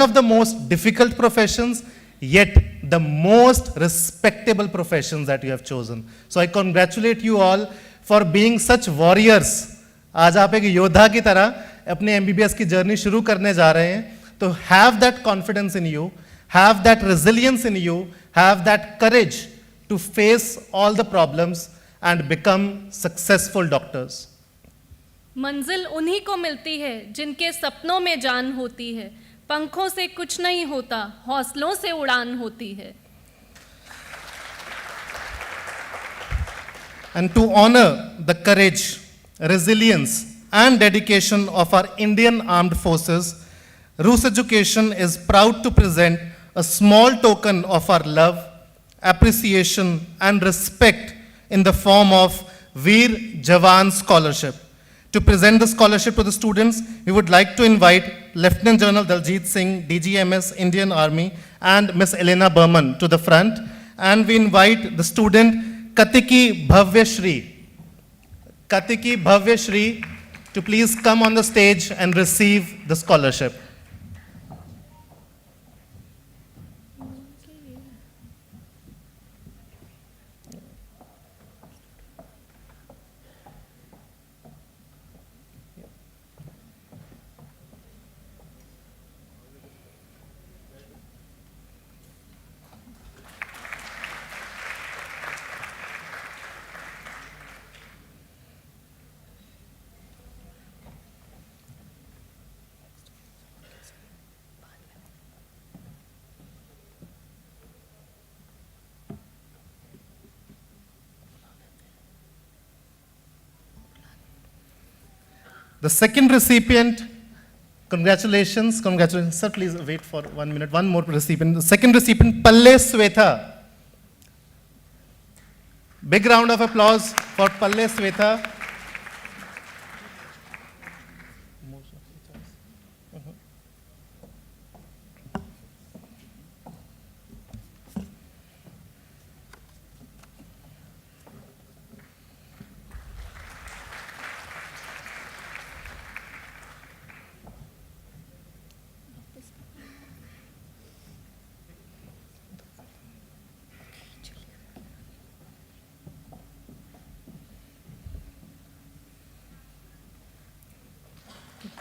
of the most difficult professions, yet the most respectable professions that you have chosen. So I congratulate you all for being such warriors. आज आप एक योद्धा की तरह अपने MBBS की जर्नी शुरू करने जा रहे हैं. तो have that confidence in you, have that resilience in you, have that courage to face all the problems and become successful doctors. मंजिल उन्हीं को मिलती है जिनके सपनों में जान होती है. पंखों से कुछ नहीं होता, हौसलों से उड़ान होती है. And to honor the courage, resilience and dedication of our Indian Armed Forces, Rus Education is proud to present a small token of our love, appreciation and respect in the form of Veer Jawan Scholarship. To present the scholarship to the students, we would like to invite Lieutenant General Daljit Singh, DGMS, Indian Army, and Miss Elena Berman to the front. And we invite the student Katiki Bhavyashri to please come on the stage and receive the scholarship. The second recipient, congratulations. Sir, please wait for 1 minute. One more recipient. The second recipient, Palle Swetha. Big round of applause for Palle Swetha.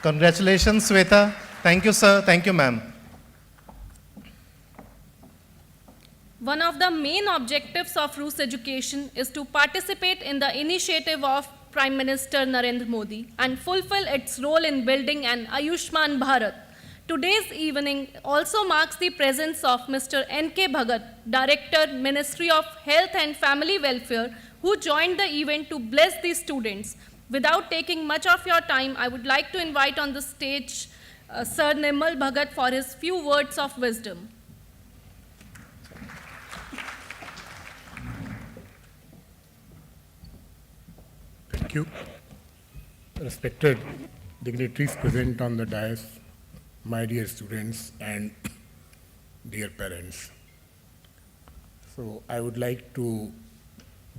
Congratulations, Swetha. Thank you, sir. Thank you, ma'am. One of the main objectives of Rus Education is to participate in the initiative of Prime Minister Narendra Modi and fulfill its role in building an Ayushman Bharat. Today's evening also marks the presence of Mr. N.K. Bhagat, Director, Ministry of Health and Family Welfare, who joined the event to bless the students. Without taking much of your time, I would like to invite on the stage Sir Nirmal Bhagat for his few words of wisdom. Thank you. Respected dignitaries present on the dais, my dear students and dear parents. So I would like to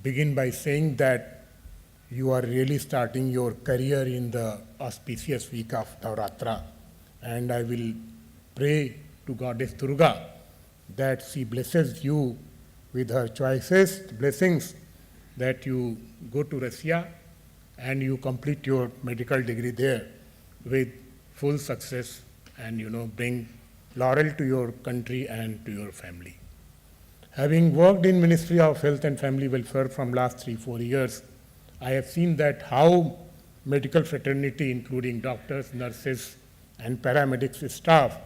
begin by saying that you are really starting your career in the auspicious week of Navratra, and I will pray to Goddess Durga that she blesses you with her choicest blessings, that you go to Russia and you complete your medical degree there with full success and bring laurel to your country and to your family. Having worked in Ministry of Health and Family Welfare from last 3-4 years, I have seen that how medical fraternity, including doctors, nurses, and paramedics staff,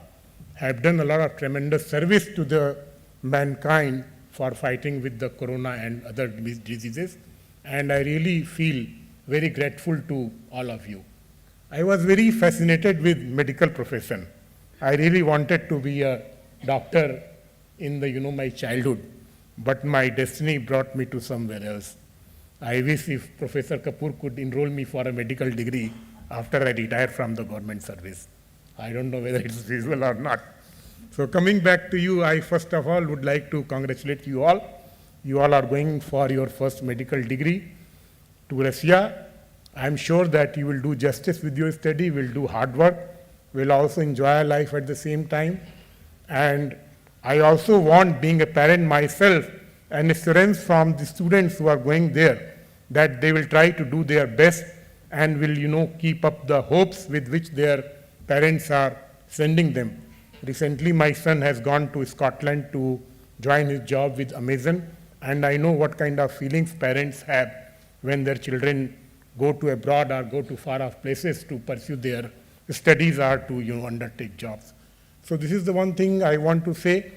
have done a lot of tremendous service to the mankind for fighting with the corona and other diseases, and I really feel very grateful to all of you. I was very fascinated with medical profession. I really wanted to be a doctor in my childhood, but my destiny brought me to somewhere else. I wish if Professor Kapoor could enroll me for a medical degree after I retire from the government service. I don't know whether it's feasible or not. So coming back to you, I first of all would like to congratulate you all. You all are going for your first medical degree to Russia. I'm sure that you will do justice with your study, will do hard work, will also enjoy life at the same time. And I also want, being a parent myself, an assurance from the students who are going there that they will try to do their best and will, keep up the hopes with which their parents are sending them. Recently, my son has gone to Scotland to join his job with Amazon, and I know what kind of feelings parents have when their children go to abroad or go to far-off places to pursue their studies or to, undertake jobs. So this is the one thing I want to say.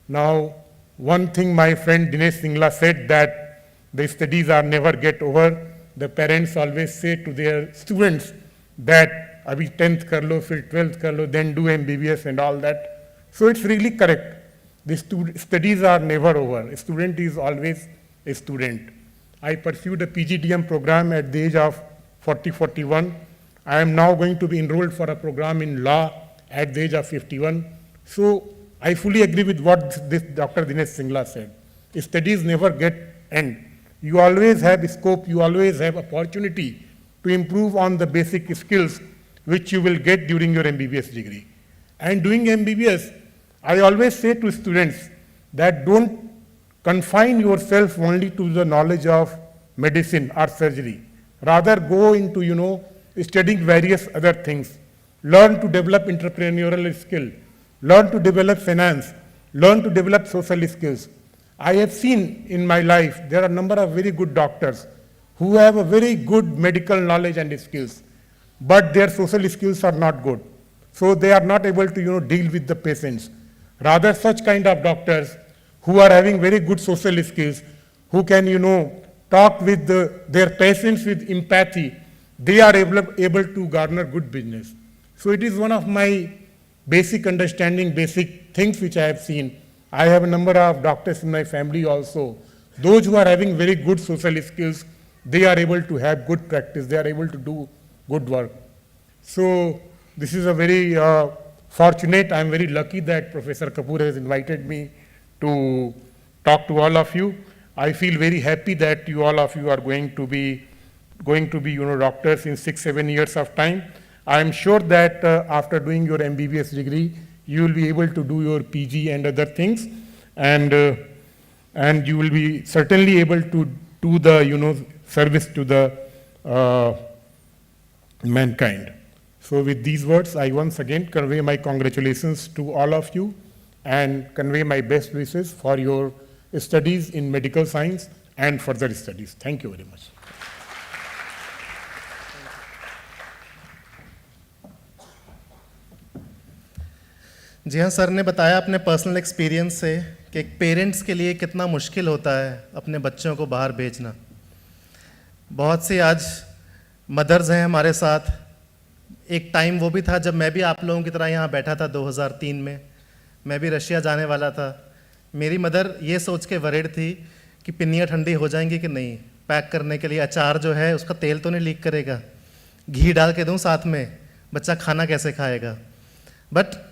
Now, one thing my friend Dinesh Singla said, that the studies are never get over. The parents always say to their students that abhi 10th kar lo, fir 12th kar lo, then do MBBS and all that. So it's really correct. The studies are never over. A student is always a student. I pursued a PGDM program at the age of 41. I am now going to be enrolled for a program in law at the age of 51. So I fully agree with what this Dr. Dinesh Singla said. Studies never get end. You always have scope, you always have opportunity to improve on the basic skills which you will get during your MBBS degree. And doing MBBS, I always say to students that don't confine yourself only to the knowledge of medicine or surgery. Rather go into, studying various other things. Learn to develop entrepreneurial skill. Learn to develop finance. Learn to develop social skills. I have seen in my life, there are a number of very good doctors who have a very good medical knowledge and skills, but their social skills are not good. So they are not able to, deal with the patients. Rather, such kind of doctors who are having very good social skills, who can, talk with their patients with empathy, they are able to garner good business. So it is one of my basic understanding, basic things which I have seen. I have a number of doctors in my family also. Those who are having very good social skills, they are able to have good practice, they are able to do good work. So this is a very fortunate, I am very lucky that Professor Kapoor has invited me to talk to all of you. I feel very happy that all of you are going to be doctors in 6-7 years of time. I am sure that after doing your MBBS degree, you will be able to do your PG and other things, and you will be certainly able to do the service to the mankind. So with these words, I once again convey my congratulations to all of you and convey my best wishes for your studies in medical science and further studies. Thank you very much. जी हाँ, sir ने बताया अपने personal experience से कि एक parents के लिए कितना मुश्किल होता है अपने बच्चों को बाहर भेजना। बहुत सी आज मदर्स हैं हमारे साथ। एक टाइम वो भी था जब मैं भी आप लोगों की तरह यहाँ बैठा था 2003 में, मैं भी रशिया जाने वाला था। मेरी मदर ये सोच के वरीड थी कि पिन्नियाँ ठंडी हो जाएंगी कि नहीं, पैक करने के लिए अचार जो है उसका तेल तो नहीं लीक करेगा, घी डाल के दूँ साथ में, बच्चा खाना कैसे खाएगा। बट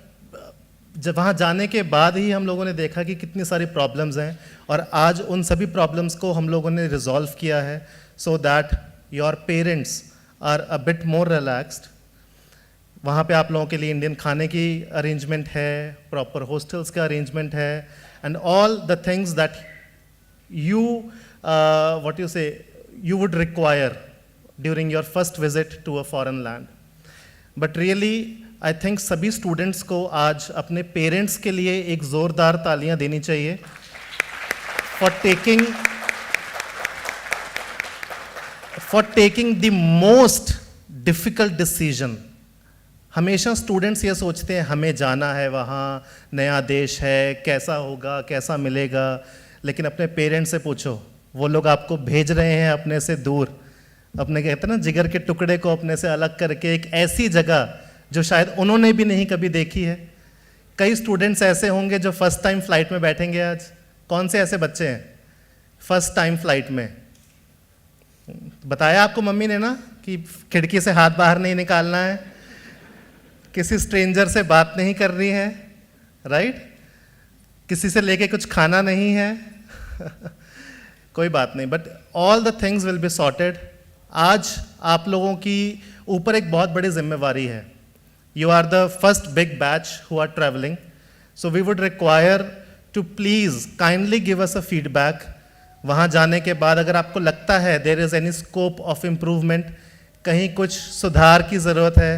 जब वहाँ जाने के बाद ही हम लोगों ने देखा कि कितनी सारी प्रॉब्लम्स हैं, और आज उन सभी प्रॉब्लम्स को हम लोगों ने रिजॉल्व किया है so that your parents are a bit more relaxed. वहाँ पे आप लोगों के लिए इंडियन खाने की अरेंजमेंट है, प्रॉपर हॉस्टल्स का अरेंजमेंट है, and all the things that you what you से you would require during your first visit to a foreign land. But really, I think सभी स्टूडेंट्स को आज अपने पेरेंट्स के लिए एक ज़ोरदार तालियां देनी चाहिए for taking the most difficult decision. हमेशा स्टूडेंट्स ये सोचते हैं हमें जाना है वहाँ, नया देश है, कैसा होगा, कैसा मिलेगा, लेकिन अपने पेरेंट्स से पूछो, वो लोग आपको भेज रहे हैं अपने से दूर, अपने कहते हैं ना जिगर के टुकड़े को अपने से अलग करके एक ऐसी जगह जो शायद उन्होंने भी नहीं कभी देखी है। कई स्टूडेंट्स ऐसे होंगे जो फर्स्ट टाइम फ्लाइट में बैठेंगे आज। कौन से ऐसे बच्चे हैं फर्स्ट टाइम फ्लाइट में? बताया आपको मम्मी ने ना कि खिड़की से हाथ बाहर नहीं निकालना है, किसी स्ट्रेंजर से बात नहीं करनी है, राइट, किसी से लेके कुछ खाना नहीं है कोई बात नहीं, but all the things will be sorted. आज आप लोगों की ऊपर एक बहुत बड़ी जिम्मेवारी है। You are the first big batch who are traveling. So we would require to please kindly give us a feedback. वहाँ जाने के बाद अगर आपको लगता है there is any scope of improvement, कहीं कुछ सुधार की ज़रूरत है,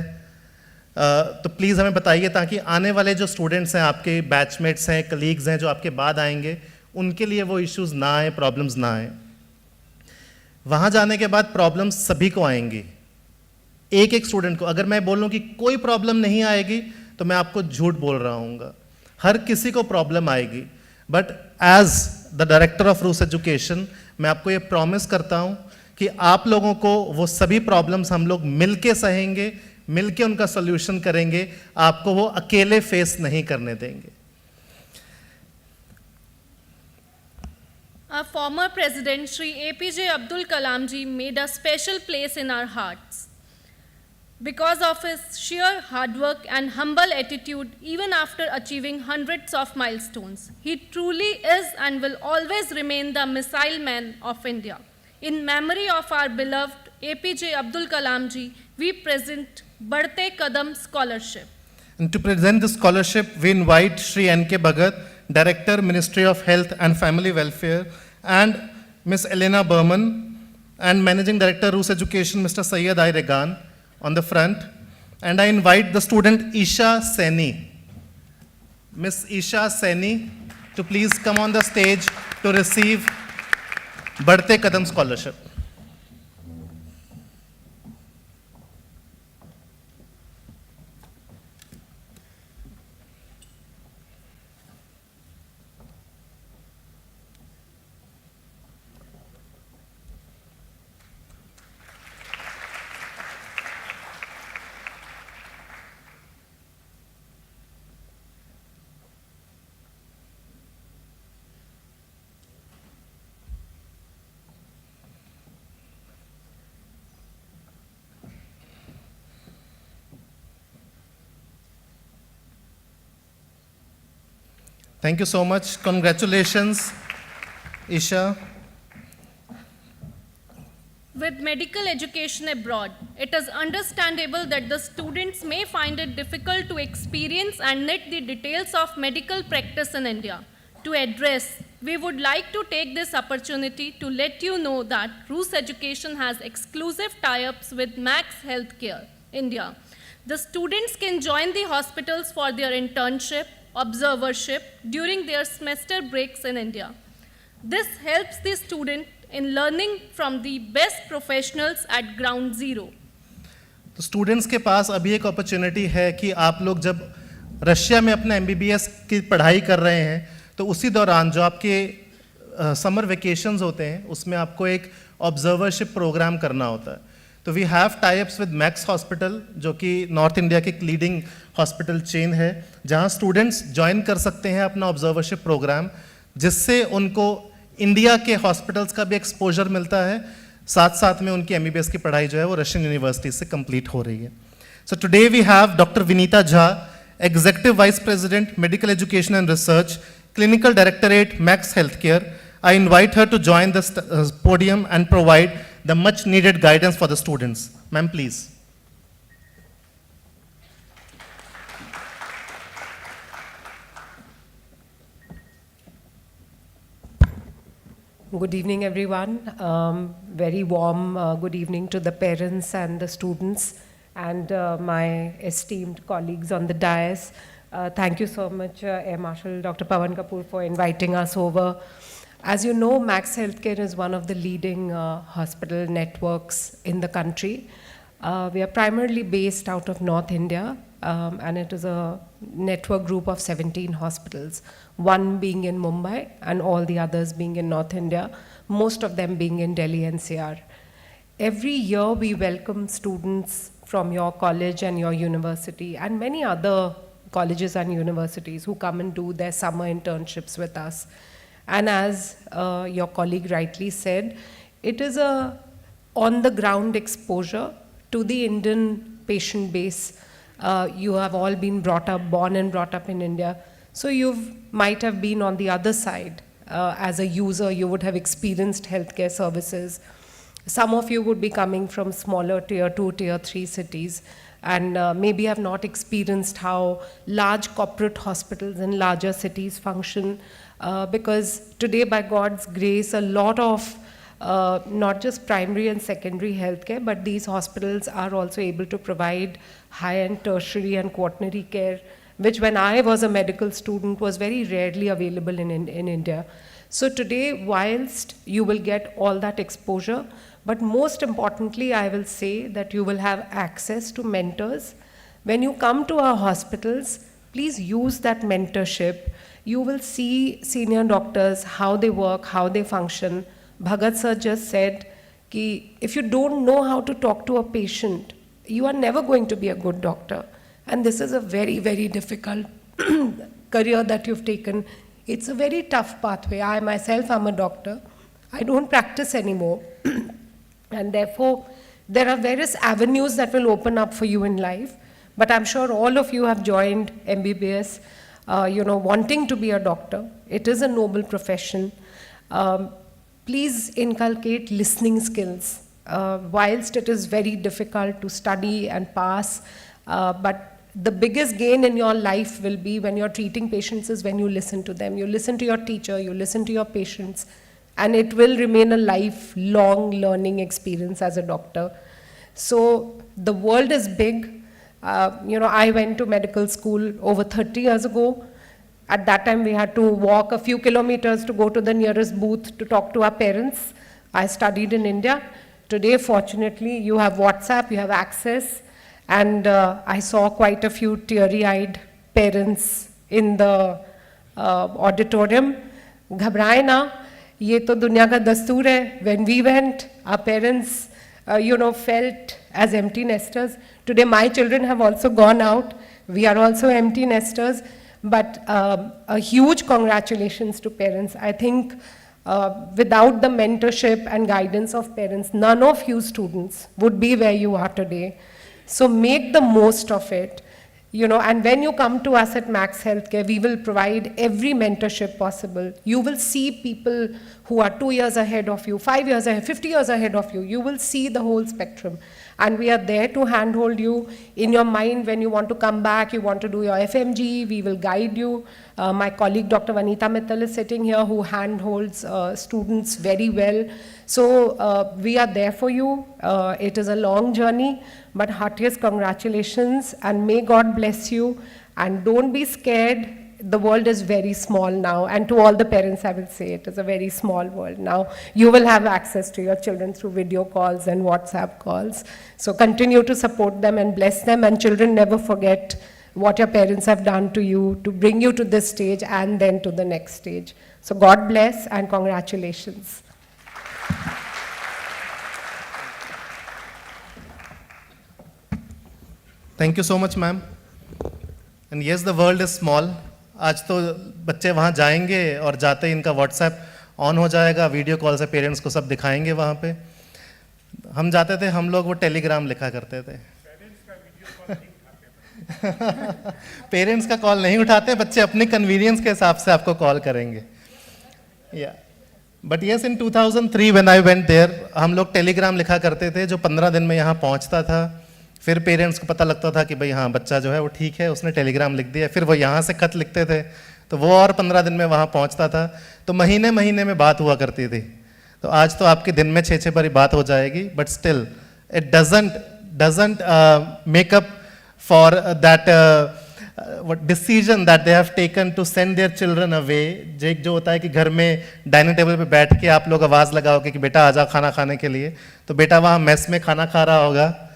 तो प्लीज़ हमें बताइए ताकि आने वाले जो स्टूडेंट्स हैं, आपके बैचमेट्स हैं, कलीग्स हैं जो आपके बाद आएंगे, उनके लिए वो इश्यूज़ ना आए, प्रॉब्लम्स ना आए। वहाँ जाने के बाद प्रॉब्लम्स सभी को आएंगी, एक एक स्टूडेंट को। अगर मैं बोलूँ कि कोई प्रॉब्लम नहीं आएगी तो मैं आपको झूठ बोल रहा हूँगा, हर किसी को प्रॉब्लम आएगी। But as the director of रूस एजुकेशन मैं आपको ये प्रॉमिस करता हूँ कि आप लोगों को वो सभी प्रॉब्लम्स हम लोग मिल के सहेंगे, मिल के उनका सोल्यूशन करेंगे, आपको वो अकेले फेस नहीं करने देंगे। Our former President Shri APJ Abdul Kalam ji made a special place in our hearts. Because of his sheer hard work and humble attitude, even after achieving hundreds of milestones, he truly is and will always remain the missile man of India. In memory of our beloved APJ Abdul Kalam ji, we present Badhte Kadam Scholarship. And to present the scholarship, we invite Shri N.K. Bhagat, Director, Ministry of Health and Family Welfare, and Ms. Elena Berman, and Managing Director, Rus Education, Mr. Syed I. Regan, on the front. And I invite the student Isha Seni. Ms. Isha Seni to please come on the stage to receive Badhte Kadam Scholarship. Thank you so much. Congratulations, Isha. With medical education abroad, it is understandable that the students may find it difficult to experience and knit the details of medical practice in India. To address, we would like to take this opportunity to let you know that Rus Education has exclusive tie-ups with Max Healthcare India. The students can join the hospitals for their internship, observership during their semester breaks in India. This helps the student in learning from the best professionals at ground zero. तो students के पास अभी एक opportunity है कि आप लोग जब Russia में अपना MBBS की पढ़ाई कर रहे हैं तो उसी दौरान जो आपके समर वेकेशंस होते हैं उसमें आपको एक ऑब्जर्वरशिप प्रोग्राम करना होता है। तो we have tie-ups with Max hospital जो कि नॉर्थ इंडिया की लीडिंग हॉस्पिटल चेन है, जहां स्टूडेंट्स ज्वाइन कर सकते हैं अपना ऑब्जर्वरशिप प्रोग्राम, जिससे उनको इंडिया के हॉस्पिटल्स का भी एक्सपोजर मिलता है, साथ साथ में उनकी MBBS की पढ़ाई जो है वो रशियन यूनिवर्सिटी से कंप्लीट हो रही है। So today we have doctor Vinita Jha, executive vice president medical education and research, clinical directorate Max Healthcare. I invite her to join the podium and provide the much needed guidance for the students. Ma'am, please. Good evening, everyone. Very warm good evening to the parents and the students and my esteemed colleagues on the dais. Thank you so much, Air Marshal Dr. Pawan Kapoor, for inviting us over. As you know, Max Healthcare is one of the leading hospital networks in the country. We are primarily based out of North India, and it is a network group of 17 hospitals, one being in Mumbai and all the others being in North India, most of them being in Delhi NCR. Every year we welcome students from your college and your university and many other colleges and universities who come and do their summer internships with us. And as your colleague rightly said, it is a on-the-ground exposure to the Indian patient base. You have all been born and brought up in India. So you might have been on the other side. As a user, you would have experienced healthcare services. Some of you would be coming from smaller tier 2, tier 3 cities. and maybe have not experienced how large corporate hospitals in larger cities function, because today, by God's grace, a lot of not just primary and secondary healthcare, but these hospitals are also able to provide high-end tertiary and quaternary care, which when I was a medical student was very rarely available in India. So today, whilst you will get all that exposure, but most importantly, I will say that you will have access to mentors. When you come to our hospitals, please use that mentorship. You will see senior doctors, how they work, how they function. Bhagat sir just said, ki if you don't know how to talk to a patient, you are never going to be a good doctor. And this is a very, very difficult career that you've taken. It's a very tough pathway. I myself am a doctor. I don't practice anymore. And therefore, there are various avenues that will open up for you in life. But I'm sure all of you have joined MBBS, wanting to be a doctor. It is a noble profession. Please inculcate listening skills. Whilst it is very difficult to study and pass, but the biggest gain in your life will be when you're treating patients is when you listen to them. You listen to your teacher, you listen to your patients, and it will remain a lifelong learning experience as a doctor. So the world is big. I went to medical school over 30 years ago. At that time, we had to walk a few kilometers to go to the nearest booth to talk to our parents. I studied in India. Today, fortunately, you have WhatsApp, you have access. And I saw quite a few teary-eyed parents in the auditorium. Ghabraye na, ye to dunya ka dastoor hai. When we went, our parents, felt as empty nesters. Today, my children have also gone out. We are also empty nesters. But a huge congratulations to parents. I think without the mentorship and guidance of parents, none of you students would be where you are today. So make the most of it, and when you come to us at Max Healthcare, we will provide every mentorship possible. You will see people who are 2 years ahead of you, 5 years ahead, 50 years ahead of you. You will see the whole spectrum. And we are there to handhold you in your mind when you want to come back, you want to do your FMG, we will guide you. My colleague Dr. Vanita Mittal is sitting here who handholds students very well. So we are there for you. It is a long journey, but heartiest congratulations and may God bless you. And don't be scared. The world is very small now, and to all the parents I will say it is a very small world now. You will have access to your children through video calls and WhatsApp calls. So continue to support them and bless them, and children never forget what your parents have done to you to bring you to this stage and then to the next stage. So God bless and congratulations. Thank you so much, ma'am. And yes, the world is small. आज तो बच्चे वहाँ जाएंगे और जाते ही इनका WhatsApp on हो जाएगा, वीडियो कॉल से पेरेंट्स को सब दिखाएंगे वहाँ पे. हम जाते थे, हम लोग वो टेलीग्राम लिखा करते थे. पेरेंट्स का कॉल नहीं उठाते, बच्चे अपने कन्वीनियंस के हिसाब से आपको कॉल करेंगे. या but yes, in 2003 when I went there, हम लोग टेलीग्राम लिखा करते थे जो 15 दिन में यहाँ पहुँचता था. फिर पेरेंट्स को पता लगता था कि भाई हाँ, बच्चा जो है वो ठीक है, उसने टेलीग्राम लिख दिया. फिर वो यहाँ से खत लिखते थे तो वो और 15 दिन में वहाँ पहुँचता था. तो महीने महीने में बात हुआ करती थी. तो आज तो आपके दिन में 6-6 बारी बात हो जाएगी, but still it doesn't make up for that decision that they have taken to send their children away. जो होता है कि घर में डाइनिंग टेबल पे बैठ के आप लोग आवाज़ लगाओगे कि बेटा आ जाओ खाना खाने के लिए, तो बेटा वहाँ मेस में खाना खा रहा होगा.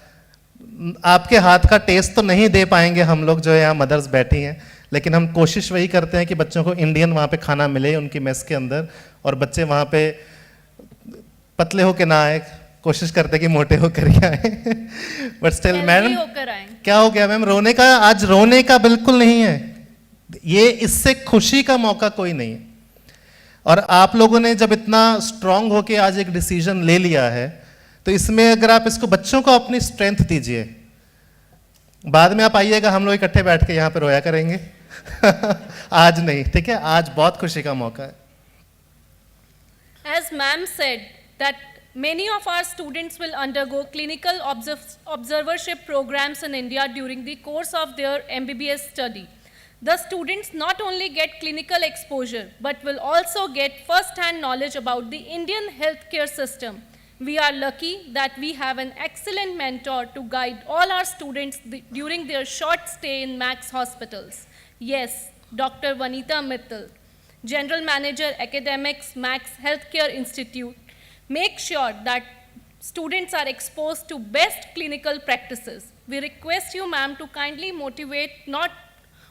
आपके हाथ का टेस्ट तो नहीं दे पाएंगे हम लोग जो यहाँ मदर्स बैठी हैं, लेकिन हम कोशिश वही करते हैं कि बच्चों को इंडियन वहाँ पे खाना मिले उनकी मेस के अंदर, और बच्चे वहाँ पे पतले होकर ना आए, कोशिश करते हैं कि मोटे होकर ही आए. बट स्टिल मैडम, क्या हो गया मैम? रोने का, आज रोने का बिल्कुल नहीं है. ये इससे खुशी का मौका कोई नहीं है. और आप लोगों ने जब इतना स्ट्रांग होके आज एक डिसीजन ले लिया है, तो इसमें अगर आप इसको बच्चों को अपनी स्ट्रेंथ दीजिए, बाद में आप आइएगा, हम लोग इकट्ठे बैठ के यहाँ पे रोया करेंगे. आज नहीं, ठीक है? आज बहुत खुशी का मौका है. As ma'am said that Many of our students will undergo clinical observership programs in India during the course of their MBBS study. The students not only get clinical exposure, but will also get first-hand knowledge about the Indian healthcare system. We are lucky that we have an excellent mentor to guide all our students during their short stay in Max hospitals. Yes, Dr. Vanita Mittal, General Manager, Academics, Max Healthcare Institute. Make sure that students are exposed to best clinical practices. We request you, ma'am, to kindly motivate not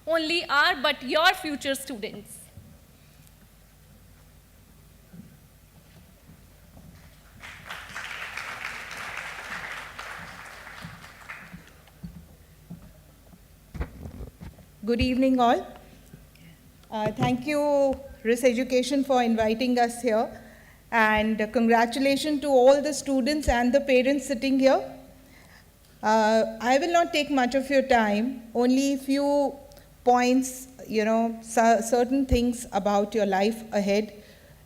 only our but your future students. Good evening, all. Thank you, Rus Education, for inviting us here. And congratulations to all the students and the parents sitting here. I will not take much of your time, only a few points, certain things about your life ahead.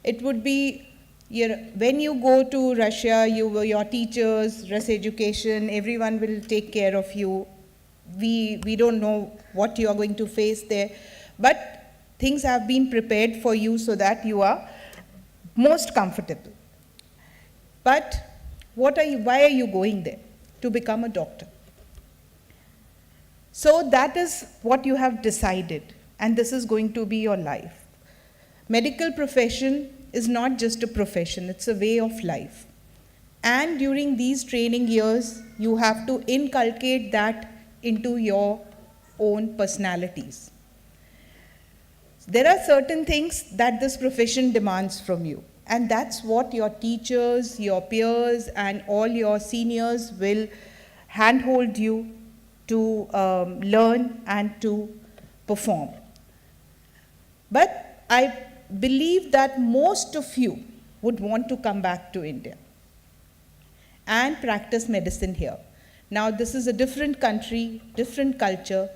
It would be, when you go to Russia, your teachers, Rus Education, everyone will take care of you. We don't know what you are going to face there, but things have been prepared for you so that you are most comfortable. But why are you going there? To become a doctor. So that is what you have decided, and this is going to be your life. Medical profession is not just a profession, it's a way of life. And during these training years, you have to inculcate that into your own personalities. There are certain things that this profession demands from you, and that's what your teachers, your peers, and all your seniors will handhold you to learn and to perform. But I believe that most of you would want to come back to India and practice medicine here. Now, this is a different country, different culture,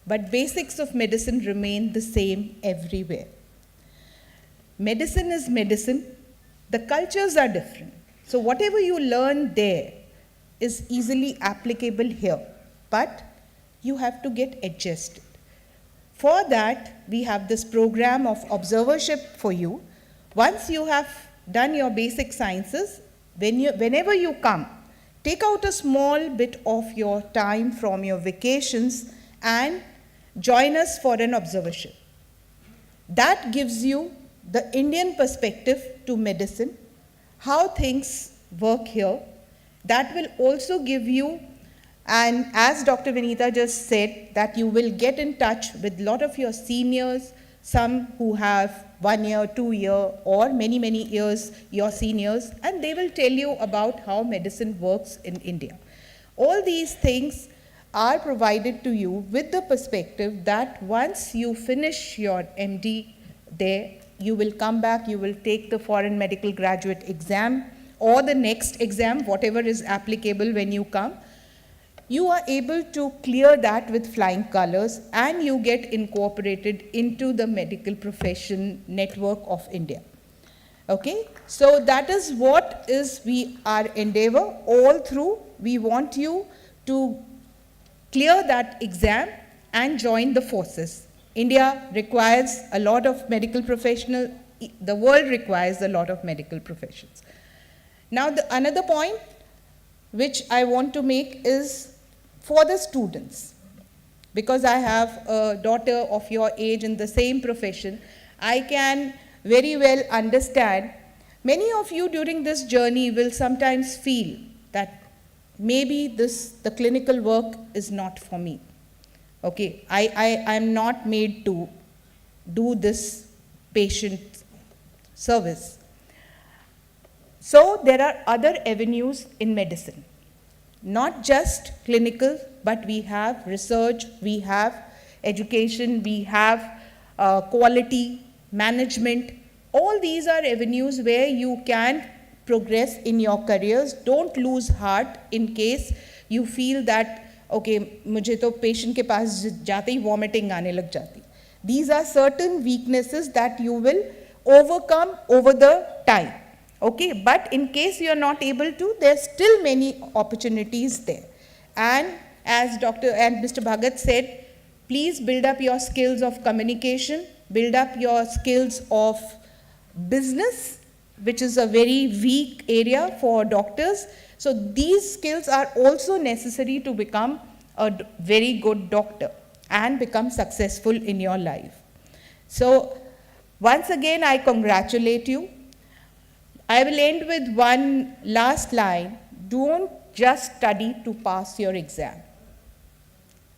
but basics of medicine remain the same everywhere. Medicine is medicine. The cultures are different. So whatever you learn there is easily applicable here, but you have to get adjusted. For that, we have this program of observership for you. Once you have done your basic sciences, whenever you come, take out a small bit of your time from your vacations and join us for an observership. That gives you the Indian perspective to medicine, how things work here. That will also give you, and as Dr. Vinita just said, that you will get in touch with a lot of your seniors, some who have 1 year, 2 year, or many, many years, your seniors, and they will tell you about how medicine works in India. All these things are provided to you with the perspective that once you finish your MD there, you will come back, you will take the foreign medical graduate exam or the next exam, whatever is applicable when you come. You are able to clear that with flying colors, and you get incorporated into the medical profession network of India. Okay, so that is what is our endeavor all through. We want you to clear that exam and join the forces. India requires a lot of medical professionals, the world requires a lot of medical professions. Now, another point which I want to make is for the students. Because I have a daughter of your age in the same profession, I can very well understand many of you during this journey will sometimes feel that maybe the clinical work is not for me. Okay, I'm not made to do this patient service. So there are other avenues in medicine, not just clinical, but we have research, we have education, we have quality management. All these are avenues where you can progress in your careers. Don't lose heart in case you feel that, okay, मुझे तो patient के पास जाते ही vomiting आने लग जाती. These are certain weaknesses that you will overcome over the time. Okay, but in case you are not able to, there's still many opportunities there. And as Dr. and Mr. Bhagat said, please build up your skills of communication, build up your skills of business, which is a very weak area for doctors. So these skills are also necessary to become a very good doctor and become successful in your life. So once again, I congratulate you. I will end with one last line. Don't just study to pass your exam.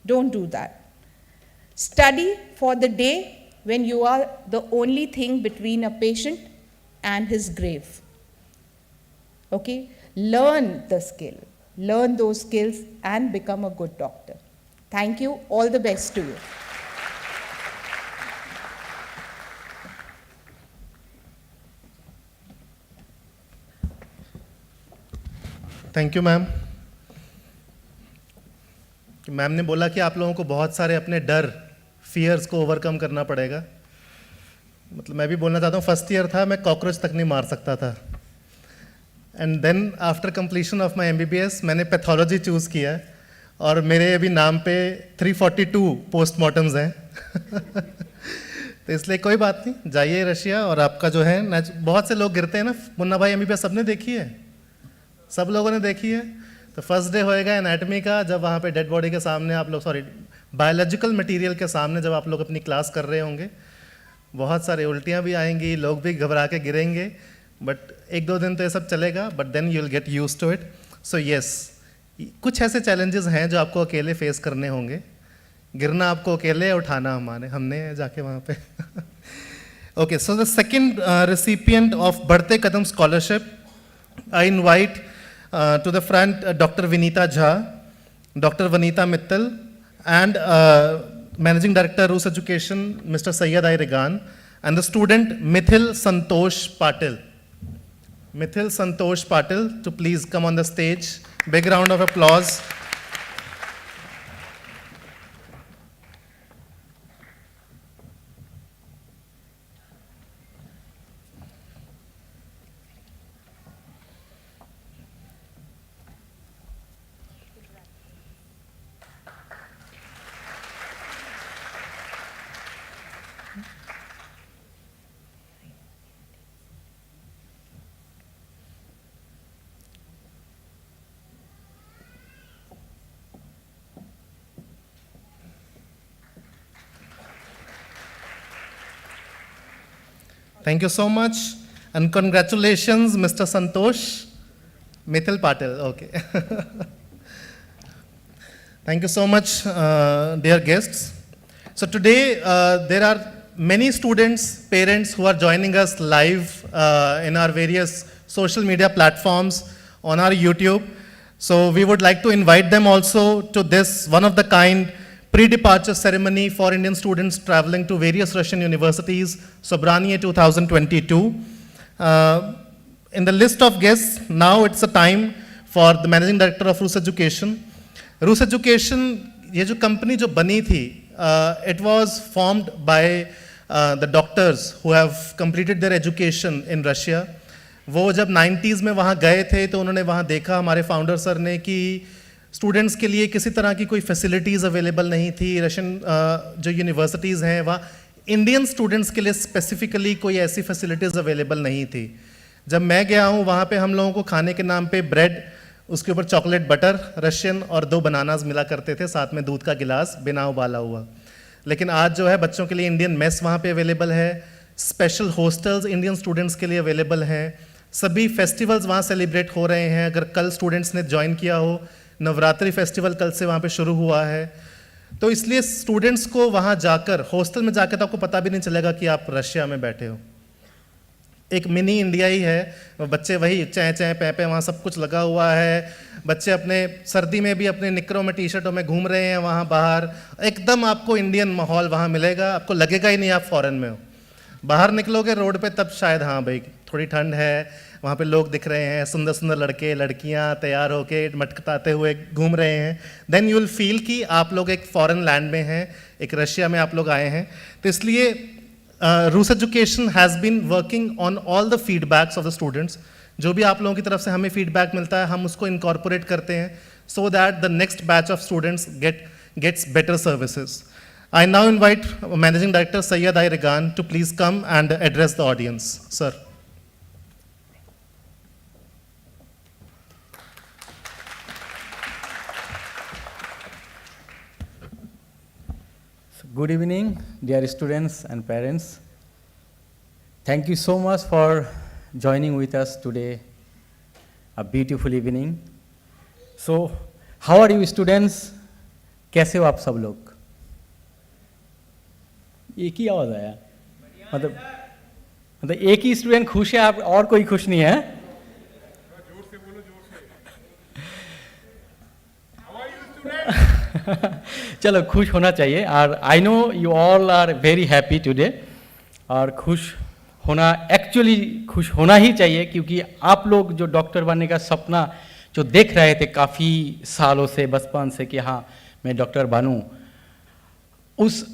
Don't do that. Study for the day when you are the only thing between a patient and his grave. Okay? Learn the skill. Learn those skills and become a good doctor. Thank you. All the best to you. Thank you ma'am. Ma'am ने बोला कि आप लोगों को बहुत सारे अपने डर, फियर्स को ओवरकम करना पड़ेगा। मतलब मैं भी बोलना चाहता हूँ, फर्स्ट ईयर था, मैं कॉकरोच तक नहीं मार सकता था। And then after completion of my MBBS मैंने पैथोलॉजी चूज़ किया और मेरे अभी नाम पे 342 पोस्टमार्टम्स हैं। तो इसलिए कोई बात नहीं, जाइए रशिया और आपका जो है, बहुत से लोग गिरते हैं ना, मुन्ना भाई MBBS सबने देखी है, सब लोगों ने देखी है। तो फर्स्ट डे होएगा एनाटमी का, जब वहाँ पे डेड बॉडी के सामने आप लोग, सॉरी बायोलॉजिकल मटेरियल के सामने जब आप लोग अपनी क्लास कर रहे होंगे, बहुत सारे उल्टियाँ भी आएंगी, लोग भी घबरा के गिरेंगे, बट 1-2 दिन तो ये सब चलेगा, but then you will get used to it. So yes, कुछ ऐसे चैलेंजेस हैं जो आपको अकेले फेस करने होंगे। गिरना आपको अकेले, उठाना हमने जाके वहाँ पे। Okay, so the second recipient of बढ़ते कदम scholarship, I invite to the front Dr. Vinita Jha, Dr. Vanita Mittal, and Managing Director Rus Education, Mr. Sayyad I. Regan, and the student Mithil Santosh Patil. Mithil Santosh Patil to please come on the stage. Big round of applause. Thank you so much, and congratulations, Mr. Santosh. Mithil Patil, okay. Thank you so much, dear guests. So today, there are many students, parents who are joining us live in our various social media platforms on our YouTube. So we would like to invite them also to this one-of-the-kind pre-departure ceremony for Indian students traveling to various Russian universities, Sobraniye 2022. In the list of guests, now it's a time for the Managing Director of Rus Education. Rus Education, ये जो company जो बनी थी, it was formed by the doctors who have completed their education in Russia. वो जब 90s में वहाँ गए थे तो उन्होंने वहाँ देखा, हमारे फाउंडर सर ने, कि स्टूडेंट्स के लिए किसी तरह की कोई फैसिलिटीज़ अवेलेबल नहीं थी। रशियन जो यूनिवर्सिटीज़ हैं वहाँ इंडियन स्टूडेंट्स के लिए स्पेसिफिकली कोई ऐसी फैसिलिटीज़ अवेलेबल नहीं थी। जब मैं गया हूँ वहाँ पे हम लोगों को खाने के नाम पे ब्रेड, उसके ऊपर चॉकलेट बटर रशियन और 2 बनानास मिला करते थे, साथ में दूध का गिलास बिना उबाला हुआ। लेकिन आज जो है बच्चों के लिए इंडियन मेस वहाँ पे अवेलेबल है, स्पेशल हॉस्टल्स इंडियन स्टूडेंट्स के लिए अवेलेबल हैं, सभी फेस्टिवल्स वहाँ सेलिब्रेट हो रहे हैं। अगर कल स्टूडेंट्स ने ज्वाइन किया हो, नवरात्रि फेस्टिवल कल से वहाँ पे शुरू हुआ है। तो इसलिए स्टूडेंट्स को वहाँ जाकर, हॉस्टल में जाकर तो आपको पता भी नहीं चलेगा कि आप रशिया में बैठे हो। एक मिनी इंडिया ही है, बच्चे वही चैं चैं पै पै, वहाँ सब कुछ लगा हुआ है। बच्चे अपने सर्दी में भी अपने निकरों में, टी शर्टों में घूम रहे हैं वहाँ बाहर। एकदम आपको इंडियन माहौल वहाँ मिलेगा, आपको लगेगा ही नहीं आप फॉरेन में हो। बाहर निकलोगे रोड पे तब शायद हाँ भाई थोड़ी ठंड है, वहाँ पे लोग दिख रहे हैं, सुंदर सुंदर लड़के लड़कियाँ तैयार होके मटकताते हुए घूम रहे हैं, देन यू विल फील कि आप लोग एक फॉरेन लैंड में हैं, एक रशिया में आप लोग आए हैं। तो इसलिए Rus Education has been working on all the feedbacks of the students. जो भी आप लोगों की तरफ से हमें फीडबैक मिलता है हम उसको इनकॉर्पोरेट करते हैं so that the next batch of students gets better services. I now invite Managing Director Sayyid I. Regan to please come and address the audience. Sir. Good evening, dear students and parents. Thank you so much for joining with us today, a beautiful evening. So, how are you students? कैसे हो आप सब लोग? एक ही आवाज आया, मतलब एक ही स्टूडेंट खुश है, आप और कोई खुश नहीं है? जोर से बोलो, जोर से. चलो खुश होना चाहिए. और I know you all are very happy today. और खुश होना, एक्चुअली खुश होना ही चाहिए, क्योंकि आप लोग जो डॉक्टर बनने का सपना जो देख रहे थे काफ़ी सालों से, बचपन से, कि हाँ मैं डॉक्टर बनूं, उस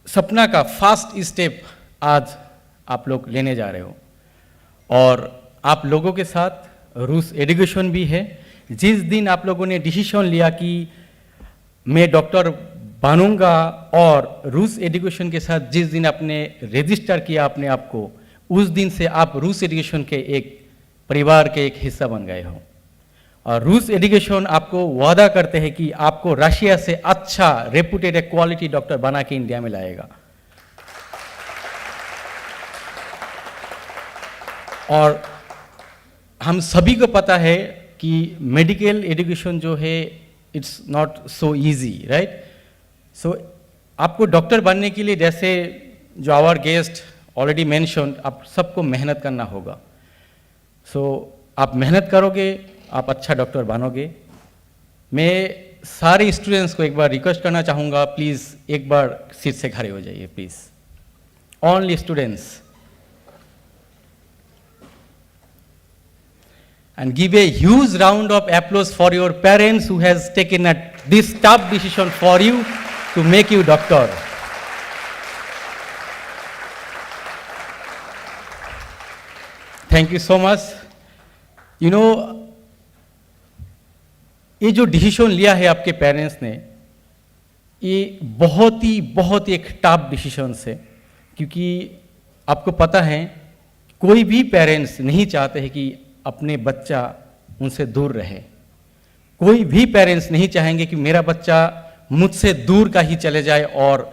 सपना का फर्स्ट स्टेप आज आप लोग लेने जा रहे हो. और आप लोगों के साथ रूस एजुकेशन भी है. जिस दिन आप लोगों ने डिसीजन लिया कि मैं डॉक्टर बनूंगा, और रूस एजुकेशन के साथ जिस दिन आपने रजिस्टर किया अपने आप को, उस दिन से आप रूस एजुकेशन के एक परिवार के एक हिस्सा बन गए हो. और रूस एजुकेशन आपको वादा करते हैं कि आपको रशिया से अच्छा रेपुटेड क्वालिटी डॉक्टर बना के इंडिया में लाएगा. और हम सभी को पता है कि मेडिकल एजुकेशन जो है it's not so easy, right? So आपको डॉक्टर बनने के लिए, जैसे जो आवर गेस्ट ऑलरेडी मेंशन्ड, आप सबको मेहनत करना होगा. सो आप मेहनत करोगे, आप अच्छा डॉक्टर बनोगे. मैं सारे स्टूडेंट्स को एक बार रिक्वेस्ट करना चाहूँगा, प्लीज़ एक बार सीट से खड़े हो जाइए please. Only students. And give a huge round of applause for your parents who has taken this tough decision for you to make you doctor. Thank you so much. You know, ये जो decision लिया है आपके parents ने, ये बहुत ही एक tough decision है, क्योंकि आपको पता है कोई भी पेरेंट्स नहीं चाहते हैं कि अपने बच्चा उनसे दूर रहे. कोई भी पेरेंट्स नहीं चाहेंगे कि मेरा बच्चा मुझसे दूर का ही चले जाए और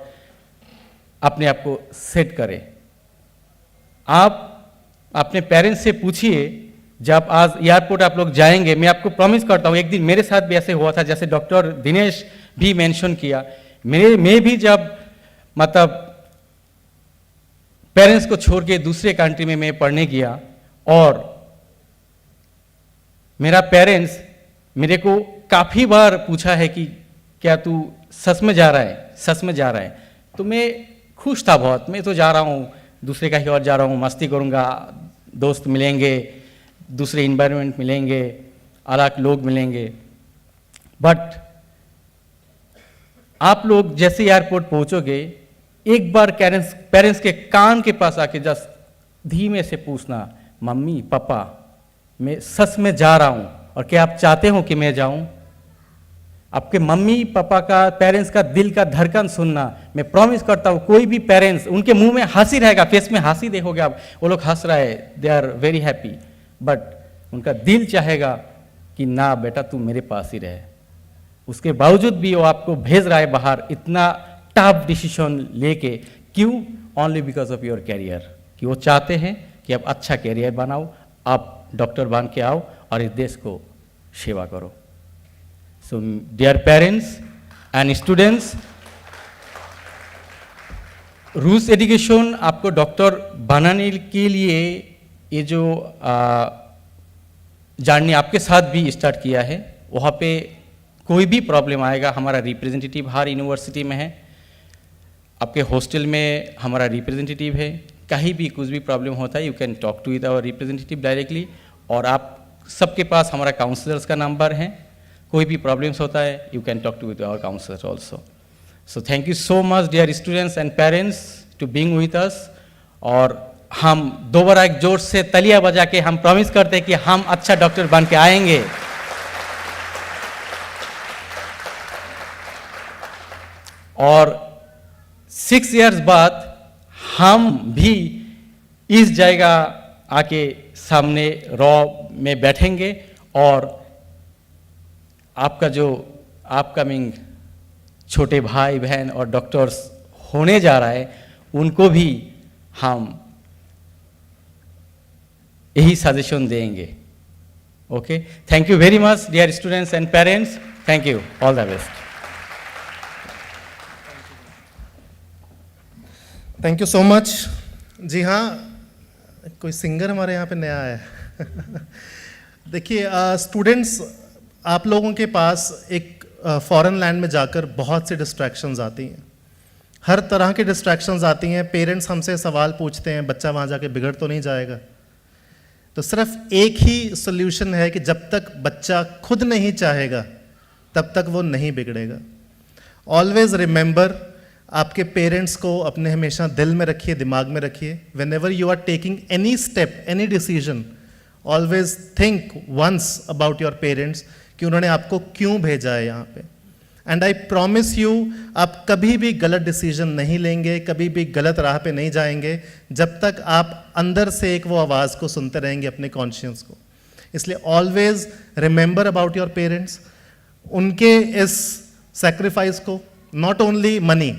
अपने आप को सेट करे. आप अपने पेरेंट्स से पूछिए, जब आज एयरपोर्ट आप लोग जाएंगे, मैं आपको प्रॉमिस करता हूँ, एक दिन मेरे साथ भी ऐसे हुआ था, जैसे डॉक्टर दिनेश भी मेंशन किया. मैं भी जब मतलब पेरेंट्स को छोड़ के दूसरे कंट्री में मैं पढ़ने गया, और मेरा पेरेंट्स मेरे को काफ़ी बार पूछा है कि क्या तू सच में जा रहा है, सच में जा रहा है. तो मैं खुश था बहुत. मैं तो जा रहा हूँ, दूसरे कहीं और जा रहा हूँ, मस्ती करूँगा, दोस्त मिलेंगे, दूसरे इन्वायरमेंट मिलेंगे, अलग लोग मिलेंगे. बट आप लोग जैसे एयरपोर्ट पहुँचोगे, एक बार पेरेंट्स के कान के पास आके जस्ट धीमे से पूछना, मम्मी पापा मैं सच में जा रहा हूँ, और क्या आप चाहते हो कि मैं जाऊँ? आपके मम्मी पापा का, पेरेंट्स का दिल का धड़कन सुनना. मैं प्रॉमिस करता हूँ, कोई भी पेरेंट्स, उनके मुंह में हंसी रहेगा, फेस में हंसी देखोगे आप, वो लोग हंस रहे हैं, they are very happy. But उनका दिल चाहेगा कि ना बेटा तू मेरे पास ही रहे. उसके बावजूद भी वो आपको भेज रहा है बाहर, इतना टफ डिसीजन लेके. क्यों? Only because of your career. कि वो चाहते हैं कि आप अच्छा कैरियर बनाओ, आप डॉक्टर बन के आओ और इस देश को सेवा करो. So dear parents and students, Rus Education आपको डॉक्टर बनाने के लिए ये जो जर्नी आपके साथ भी स्टार्ट किया है. वहाँ पे कोई भी प्रॉब्लम आएगा, हमारा रिप्रेजेंटेटिव हर यूनिवर्सिटी में है, आपके हॉस्टल में हमारा रिप्रेजेंटेटिव है. कहीं भी कुछ भी प्रॉब्लम होता है, you can talk to with our representative directly. और आप सबके पास हमारा काउंसलर्स का नंबर है, कोई भी प्रॉब्लम्स होता है, you can talk to with our counselors also. So thank you so much, dear students and parents, to being with us. और हम दोबारा एक जोर से तालियां बजा के हम प्रॉमिस करते हैं कि हम अच्छा डॉक्टर बन के आएंगे. और 6 years बाद हम भी इस जगह आके सामने रॉ में बैठेंगे और आपका जो अपकमिंग छोटे भाई बहन और डॉक्टर्स होने जा रहा है उनको भी हम यही सजेशन देंगे. Okay, thank you very much dear students and parents. Thank you, all the best. Thank you so much. जी हाँ, कोई सिंगर हमारे यहाँ पे नया है. देखिए स्टूडेंट्स, आप लोगों के पास एक फॉरेन लैंड में जाकर बहुत सी डिस्ट्रैक्शंस आती हैं, हर तरह की डिस्ट्रैक्शंस आती हैं. पेरेंट्स हमसे सवाल पूछते हैं, बच्चा वहाँ जाके बिगड़ तो नहीं जाएगा? तो सिर्फ एक ही सोल्यूशन है कि जब तक बच्चा खुद नहीं चाहेगा तब तक वो नहीं बिगड़ेगा. ऑलवेज रिमेंबर, आपके पेरेंट्स को अपने हमेशा दिल में रखिए, दिमाग में रखिए. Whenever you are taking any step, any decision, always think once about your parents कि उन्होंने आपको क्यों भेजा है यहाँ पे. एंड आई प्रॉमिस यू, आप कभी भी गलत डिसीजन नहीं लेंगे, कभी भी गलत राह पे नहीं जाएंगे जब तक आप अंदर से एक वो आवाज़ को सुनते रहेंगे, अपने कॉन्शियस को. इसलिए always remember about your parents. उनके इस सेक्रीफाइस को, नॉट ओनली मनी,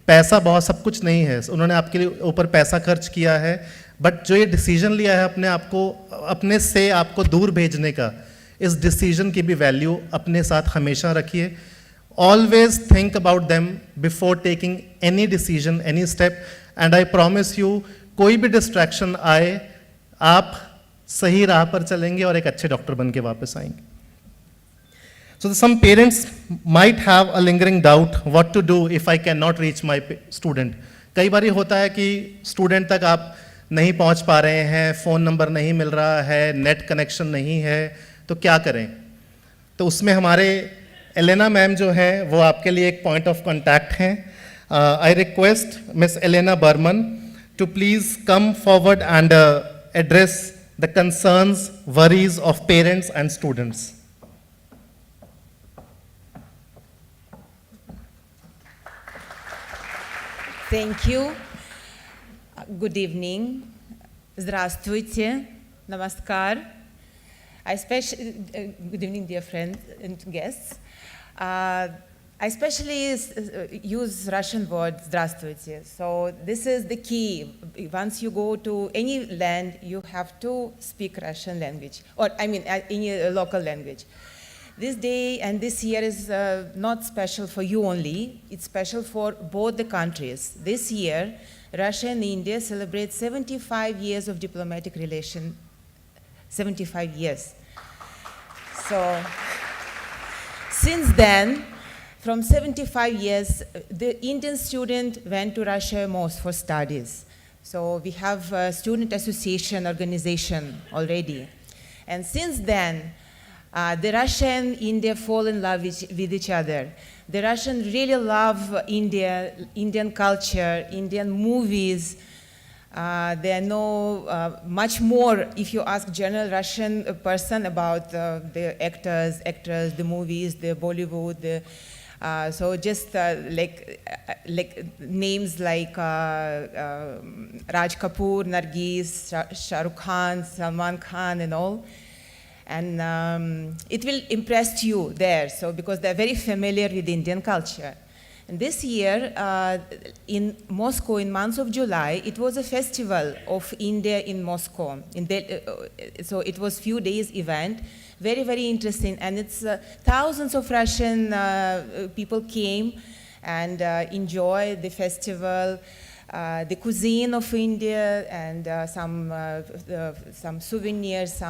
पैसा बहुत सब कुछ नहीं है, उन्होंने आपके लिए ऊपर पैसा खर्च किया है, बट जो ये डिसीजन लिया है अपने आप को, अपने से आपको दूर भेजने का, इस डिसीजन की भी वैल्यू अपने साथ हमेशा रखिए. Always think about them before taking any decision, any step. And I promise you, कोई भी डिस्ट्रैक्शन आए, आप सही राह पर चलेंगे और एक अच्छे डॉक्टर बन के वापस आएंगे. So some parents might have a lingering doubt what to do if I cannot reach my student. कई बार होता है कि स्टूडेंट तक आप नहीं पहुंच पा रहे हैं, फ़ोन नंबर नहीं मिल रहा है, नेट कनेक्शन नहीं है, तो क्या करें? तो उसमें हमारे एलेना मैम जो हैं वो आपके लिए एक पॉइंट ऑफ कॉन्टैक्ट हैं. I request Miss Elena Berman to please come forward and address the concerns, worries of parents and students. Thank you. Good evening. Здравствуйте. Namaskar. Good evening, dear friends and guests. I especially use Russian word "здравствуйте". So this is the key. Once you go to any land, you have to speak Russian language, or I mean, any local language. This day and this year is not special for you only, it's special for both the countries. This year, Russia and India celebrate 75 years of diplomatic relation, 75 years. So, since then, from 75 years, the Indian student went to Russia most for studies. So we have a student association organization already. And since then, the Russia and India fall in love with each other. The Russians really love India, Indian culture, Indian movies. They know much more if you ask general Russian person about the actors, the movies, the Bollywood. So just like names like Raj Kapoor, Nargis, Shah Rukh Khan, Salman Khan and all. And it will impress you there, so because they're very familiar with Indian culture. And this year, in Moscow, in month of July, it was a festival of India in Moscow. So it was few days event, very, very interesting. And it's thousands of Russian people came and enjoy the festival, the cuisine of India, and some souvenirs,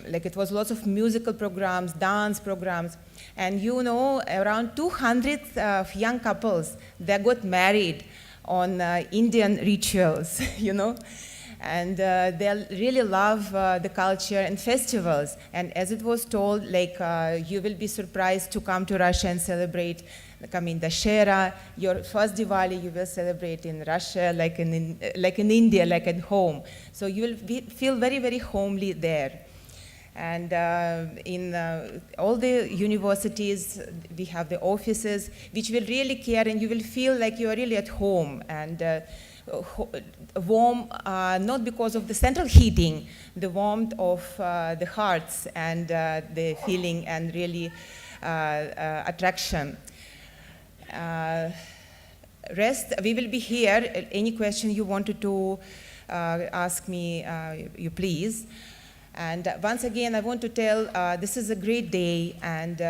like it was lots of musical programs, dance programs, and you know, around 200 young couples, they got married on Indian rituals, you know, and they really love the culture and festivals. And as it was told, like you will be surprised to come to Russia and celebrate coming Dashera, your first Diwali you will celebrate in Russia, like in India, like at home. So you will feel very, very homely there. And in all the universities, we have the offices which will really care, and you will feel like you are really at home and warm, not because of the central heating, the warmth of the hearts and the feeling and really attraction. Rest, we will be here. Any question you wanted to ask me, you please. And once again, I want to tell, this is a great day, and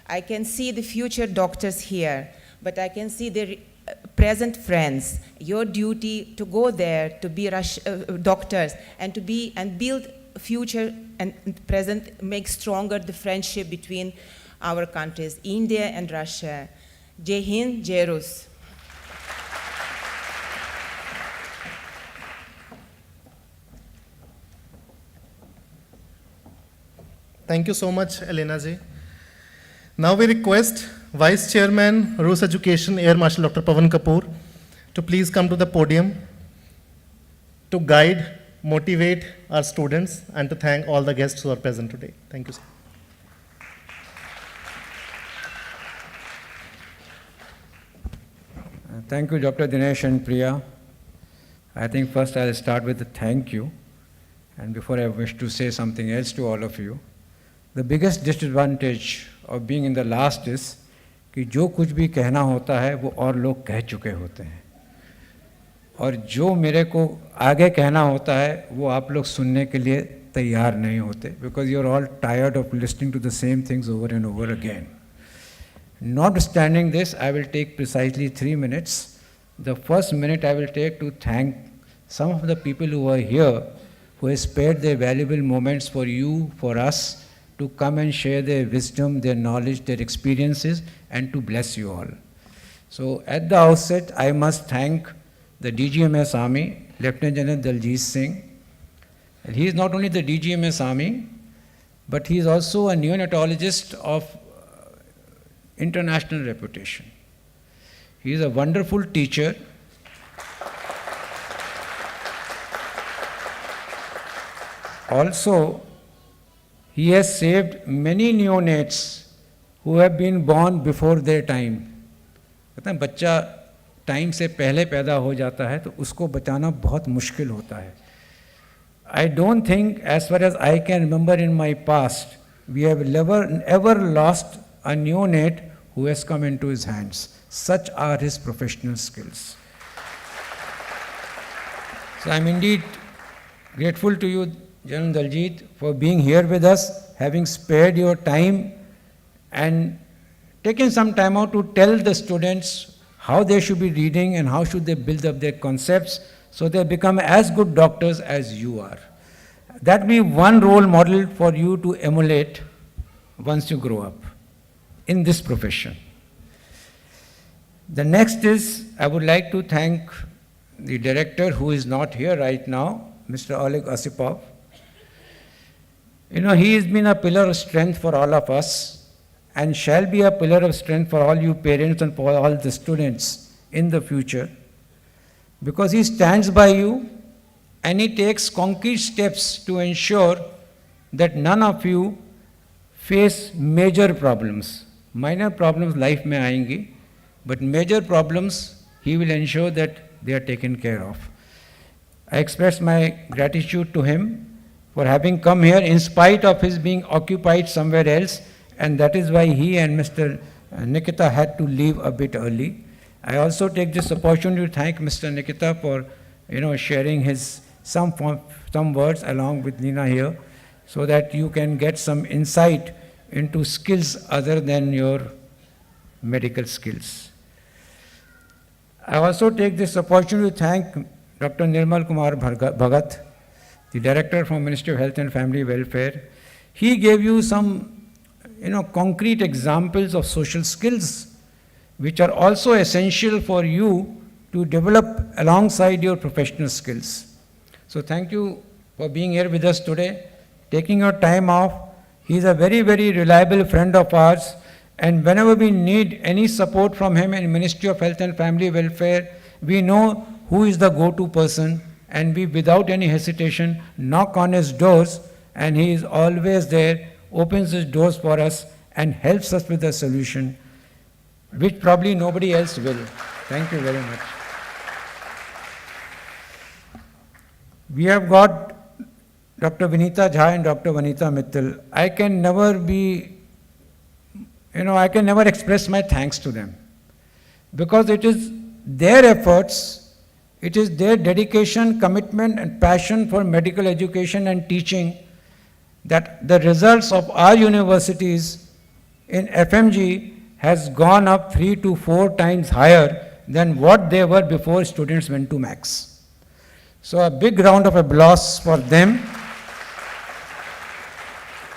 I can see the future doctors here, but I can see the present friends. Your duty to go there, to be doctors, and to be and build future and present, make stronger the friendship between our countries, India and Russia. Jai Hind, Jai Rus. Thank you so much, Elena ji. Now we request Vice Chairman, Rus Education, Air Marshal Dr. Pavan Kapoor, to please come to the podium to guide, motivate our students, and to thank all the guests who are present today. Thank you, sir. Thank you, Dr. Dinesh and Priya. I think first I'll start with a thank you. And before I wish to say something else to all of you, the biggest disadvantage of being in the last is कि जो कुछ भी कहना होता है वो और लोग कह चुके होते हैं, और जो मेरे को आगे कहना होता है वो आप लोग सुनने के लिए तैयार नहीं होते, because you're all tired of listening to the same things over and over again. Notwithstanding this, I will take precisely 3 minutes. The first minute I will take to thank some of the people who are here, who have spared their valuable moments for you, for us, to come and share their wisdom, their knowledge, their experiences, and to bless you all. So at the outset, I must thank the DGMS Army, Lieutenant General Daljit Singh. And he is not only the DGMS Army, but he is also a neonatologist of international reputation. He is a wonderful teacher. Also, he has saved many neonates who have been born before their time. कहते हैं बच्चा time से पहले पैदा हो जाता है तो उसको बचाना बहुत मुश्किल होता है. I don't think, as far as I can remember in my past, we have ever lost a neonate who has come into his hands. Such are his professional skills. So I'm indeed grateful to you, General Daljit, for being here with us, having spared your time and taken some time out to tell the students how they should be reading and how should they build up their concepts so they become as good doctors as you are. That will be one role model for you to emulate once you grow up in this profession. The next is, I would like to thank the director who is not here right now, Mr. Oleg Osipov. You know, he has been a pillar of strength for all of us and shall be a pillar of strength for all you parents and for all the students in the future, because he stands by you and he takes concrete steps to ensure that none of you face major problems. Minor problems life में आएंगी, but major problems he will ensure that they are taken care of. I express my gratitude to him for having come here in spite of his being occupied somewhere else, and that is why he and Mr. Nikita had to leave a bit early. I also take this opportunity to thank Mr. Nikita for, sharing his some words along with Nina here, so that you can get some insight into skills other than your medical skills. I also take this opportunity to thank Dr. Nirmal Kumar Bhagat, the Director from Ministry of Health and Family Welfare. He gave you some concrete examples of social skills which are also essential for you to develop alongside your professional skills. So thank you for being here with us today, taking your time off. He is a very, very reliable friend of ours, And whenever we need any support from him in Ministry of Health and Family Welfare, we know who is the go-to person, and we, without any hesitation, knock on his doors, and he is always there, opens his doors for us, and helps us with the solution, which probably nobody else will. Thank you very much. We have got Dr. Vinita Jha and Dr. Vanita Mittal. I can never express my thanks to them, because it is their efforts, it is their dedication, commitment and passion for medical education and teaching that the results of our universities in FMG has gone up 3 to 4 times higher than what they were before students went to Max. So a big round of applause for them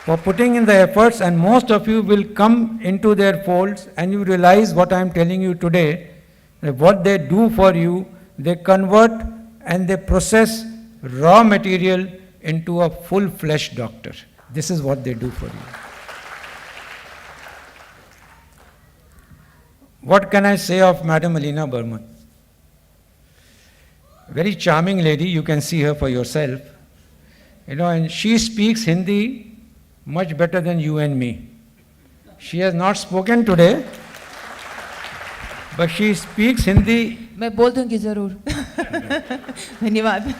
for putting in the efforts, and most of you will come into their folds and you realize what I am telling you today, that what they do for you, they convert and they process raw material into a full-fledged doctor. This is what they do for you. What can I say of Madam Alina Burman? Very charming lady, you can see her for yourself. And she speaks Hindi much better than you and me. She has not spoken today, but she speaks Hindi. मैं बोल दूंगी जरूर धन्यवाद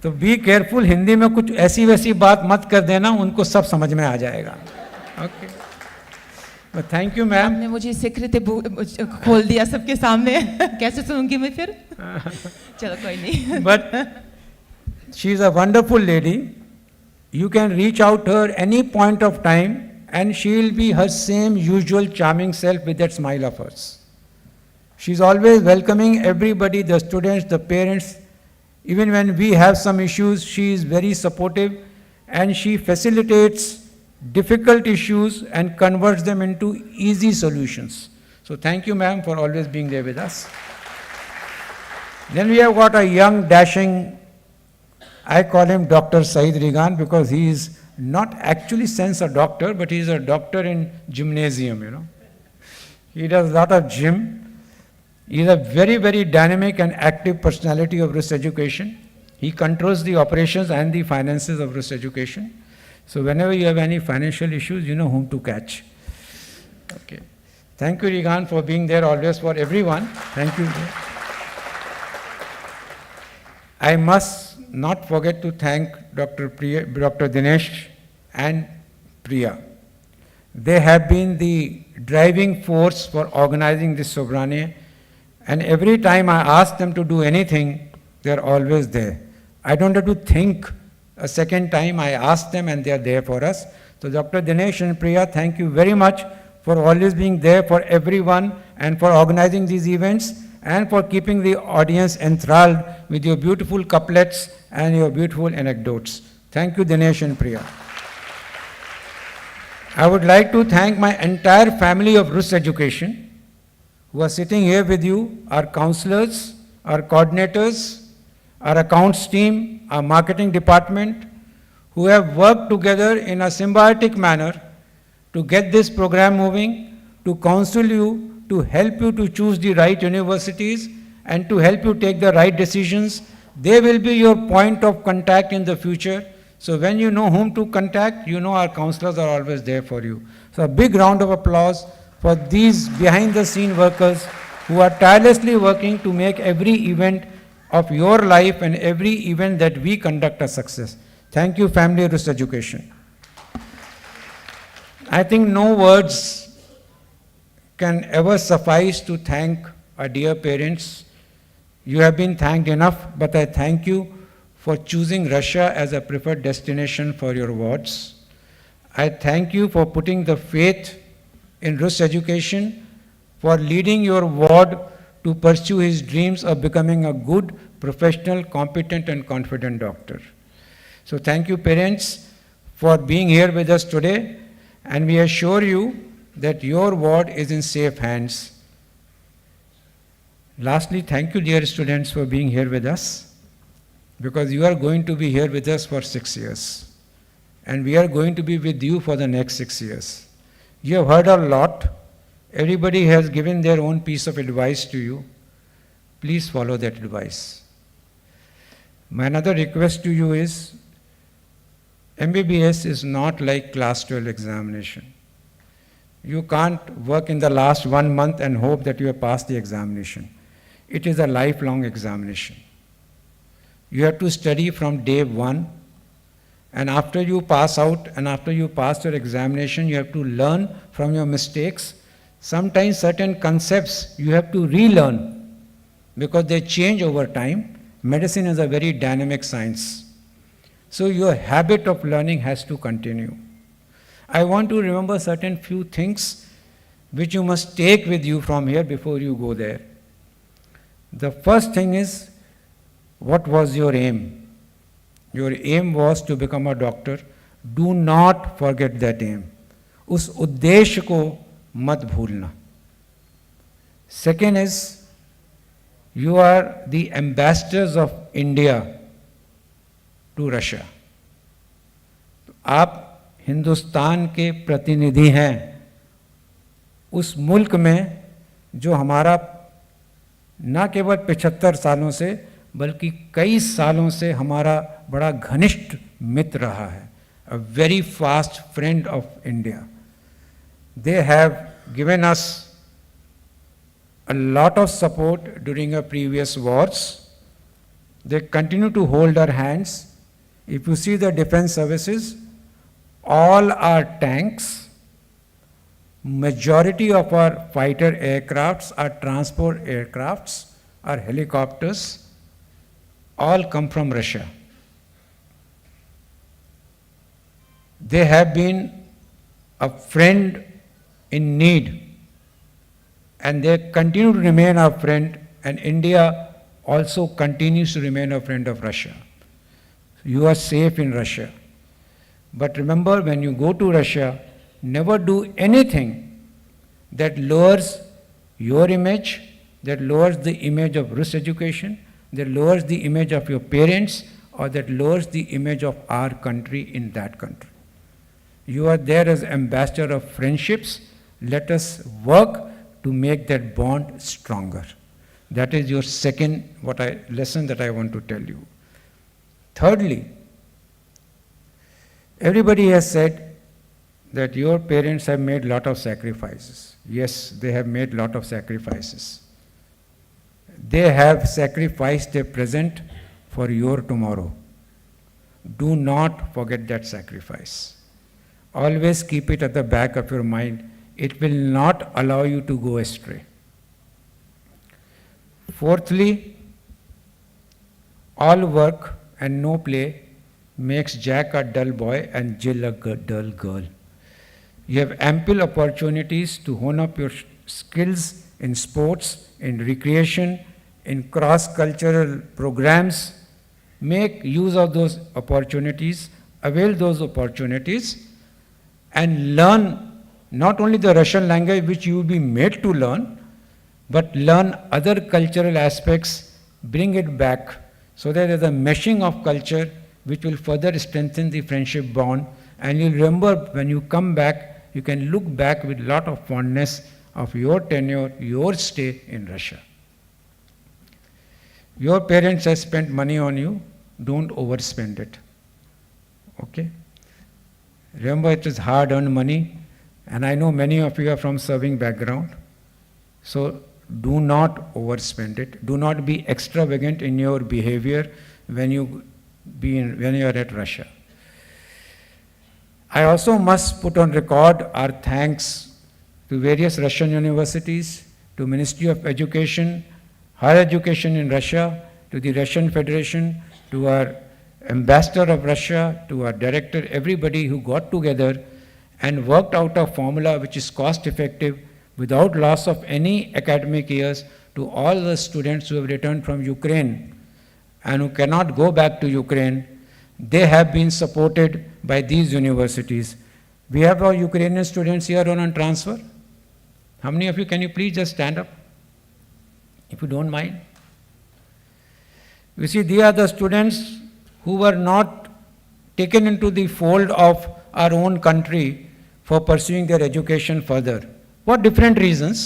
तो be careful, Hindi में कुछ ऐसी वैसी बात मत कर देना, उनको सब समझ में आ जाएगा. Okay, thank you ma'am. आपने मुझे सीक्रेट खोल दिया सबके सामने कैसे सुनूंगी मैं फिर चलो कोई नहीं. But she is a wonderful lady. You can reach out to her any point of time and she will be her same usual charming self with that smile of hers. She is always welcoming everybody, the students, the parents. Even when we have some issues, she is very supportive and she facilitates difficult issues and converts them into easy solutions. So thank you, ma'am, for always being there with us. Then we have got a young, dashing, I call him Dr. Saeed Rigan because he is not actually sense a doctor, but he is a doctor in gymnasium, He does a lot of gym. He is a very, very dynamic and active personality of Rus Education. He controls the operations and the finances of Rus Education. So whenever you have any financial issues, you know whom to catch. Okay. Thank you, Rigan, for being there always for everyone. Thank you. I must not forget to thank Dr. Dinesh and Priya. They have been the driving force for organizing this Sobraniye, and every time I ask them to do anything, they are always there. I don't have to think a second time, I ask them and they are there for us. So Dr. Dinesh and Priya, thank you very much for always being there for everyone and for organizing these events and for keeping the audience enthralled with your beautiful couplets and your beautiful anecdotes. Thank you, Dinesh and Priya. I would like to thank my entire family of Rus Education who are sitting here with you, our counselors, our coordinators, our accounts team, our marketing department, who have worked together in a symbiotic manner to get this program moving, to counsel you, to help you to choose the right universities, and to help you take the right decisions. They will be your point of contact in the future. So when you know whom to contact, you know our counselors are always there for you. So a big round of applause for these behind-the-scene workers who are tirelessly working to make every event of your life and every event that we conduct a success. Thank you, family of Rus Education. I think no words can ever suffice to thank our dear parents. You have been thanked enough, but I thank you for choosing Russia as a preferred destination for your wards. I thank you for putting the faith in Rus Education, for leading your ward to pursue his dreams of becoming a good, professional, competent and confident doctor. So thank you, parents, for being here with us today, and we assure you that your ward is in safe hands. Lastly, thank you, dear students, for being here with us, because you are going to be here with us for 6 years, and we are going to be with you for the next 6 years. You have heard a lot. Everybody has given their own piece of advice to you. Please follow that advice. My another request to you is, MBBS is not like class 12 examination. You can't work in the last 1 month and hope that you have passed the examination. It is a lifelong examination. You have to study from day one, and after you pass out and after you pass your examination, you have to learn from your mistakes. Sometimes certain concepts you have to relearn because they change over time. Medicine is a very dynamic science. So your habit of learning has to continue. I want to remember certain few things which you must take with you from here before you go there. The first thing is, what was your aim? Your aim was to become a doctor. Do not forget that aim. उस उद्देश्य को मत भूलना. Second is, you are the ambassadors of India to Russia. आप हिंदुस्तान के प्रतिनिधि हैं उस मुल्क में जो हमारा न केवल 75 सालों से बल्कि कई सालों से हमारा बड़ा घनिष्ठ मित्र रहा है. A very fast friend of India. They have given us a lot of support during our previous wars. They continue to hold our hands. If you see the defense services, all our tanks, majority of our fighter aircrafts, our transport aircrafts, our helicopters, all come from Russia. They have been a friend in need, and they continue to remain our friend, and India also continues to remain a friend of Russia. You are safe in Russia. But remember, when you go to Russia, never do anything that lowers your image, that lowers the image of Rus Education, that lowers the image of your parents, or that lowers the image of our country in that country. You are there as ambassador of friendships. Let us work to make that bond stronger. That is your second lesson that I want to tell you. Thirdly, everybody has said that your parents have made a lot of sacrifices. Yes, they have made a lot of sacrifices. They have sacrificed their present for your tomorrow. Do not forget that sacrifice. Always keep it at the back of your mind. It will not allow you to go astray. Fourthly, all work and no play makes Jack a dull boy and Jill a dull girl. You have ample opportunities to hone up your skills in sports, in recreation, in cross-cultural programs. Make use of those opportunities, avail those opportunities, and learn not only the Russian language which you will be made to learn, but learn other cultural aspects, bring it back, so that there is a meshing of culture which will further strengthen the friendship bond. And you'll remember when you come back, you can look back with a lot of fondness of your tenure, your stay in Russia. Your parents have spent money on you, don't overspend it. Okay? Remember, it is hard-earned money, and I know many of you are from serving background. So do not overspend it. Do not be extravagant in your behavior when you are at Russia. I also must put on record our thanks to various Russian universities, to Ministry of Education, Higher Education in Russia, to the Russian Federation, to our ambassador of Russia, to our director, everybody who got together and worked out a formula which is cost effective without loss of any academic years, to all the students who have returned from Ukraine and who cannot go back to Ukraine. They have been supported by these universities. We have our Ukrainian students here on transfer. How many of you, can you please just stand up, if you don't mind? You see, they are the students who were not taken into the fold of our own country for pursuing their education further for different reasons.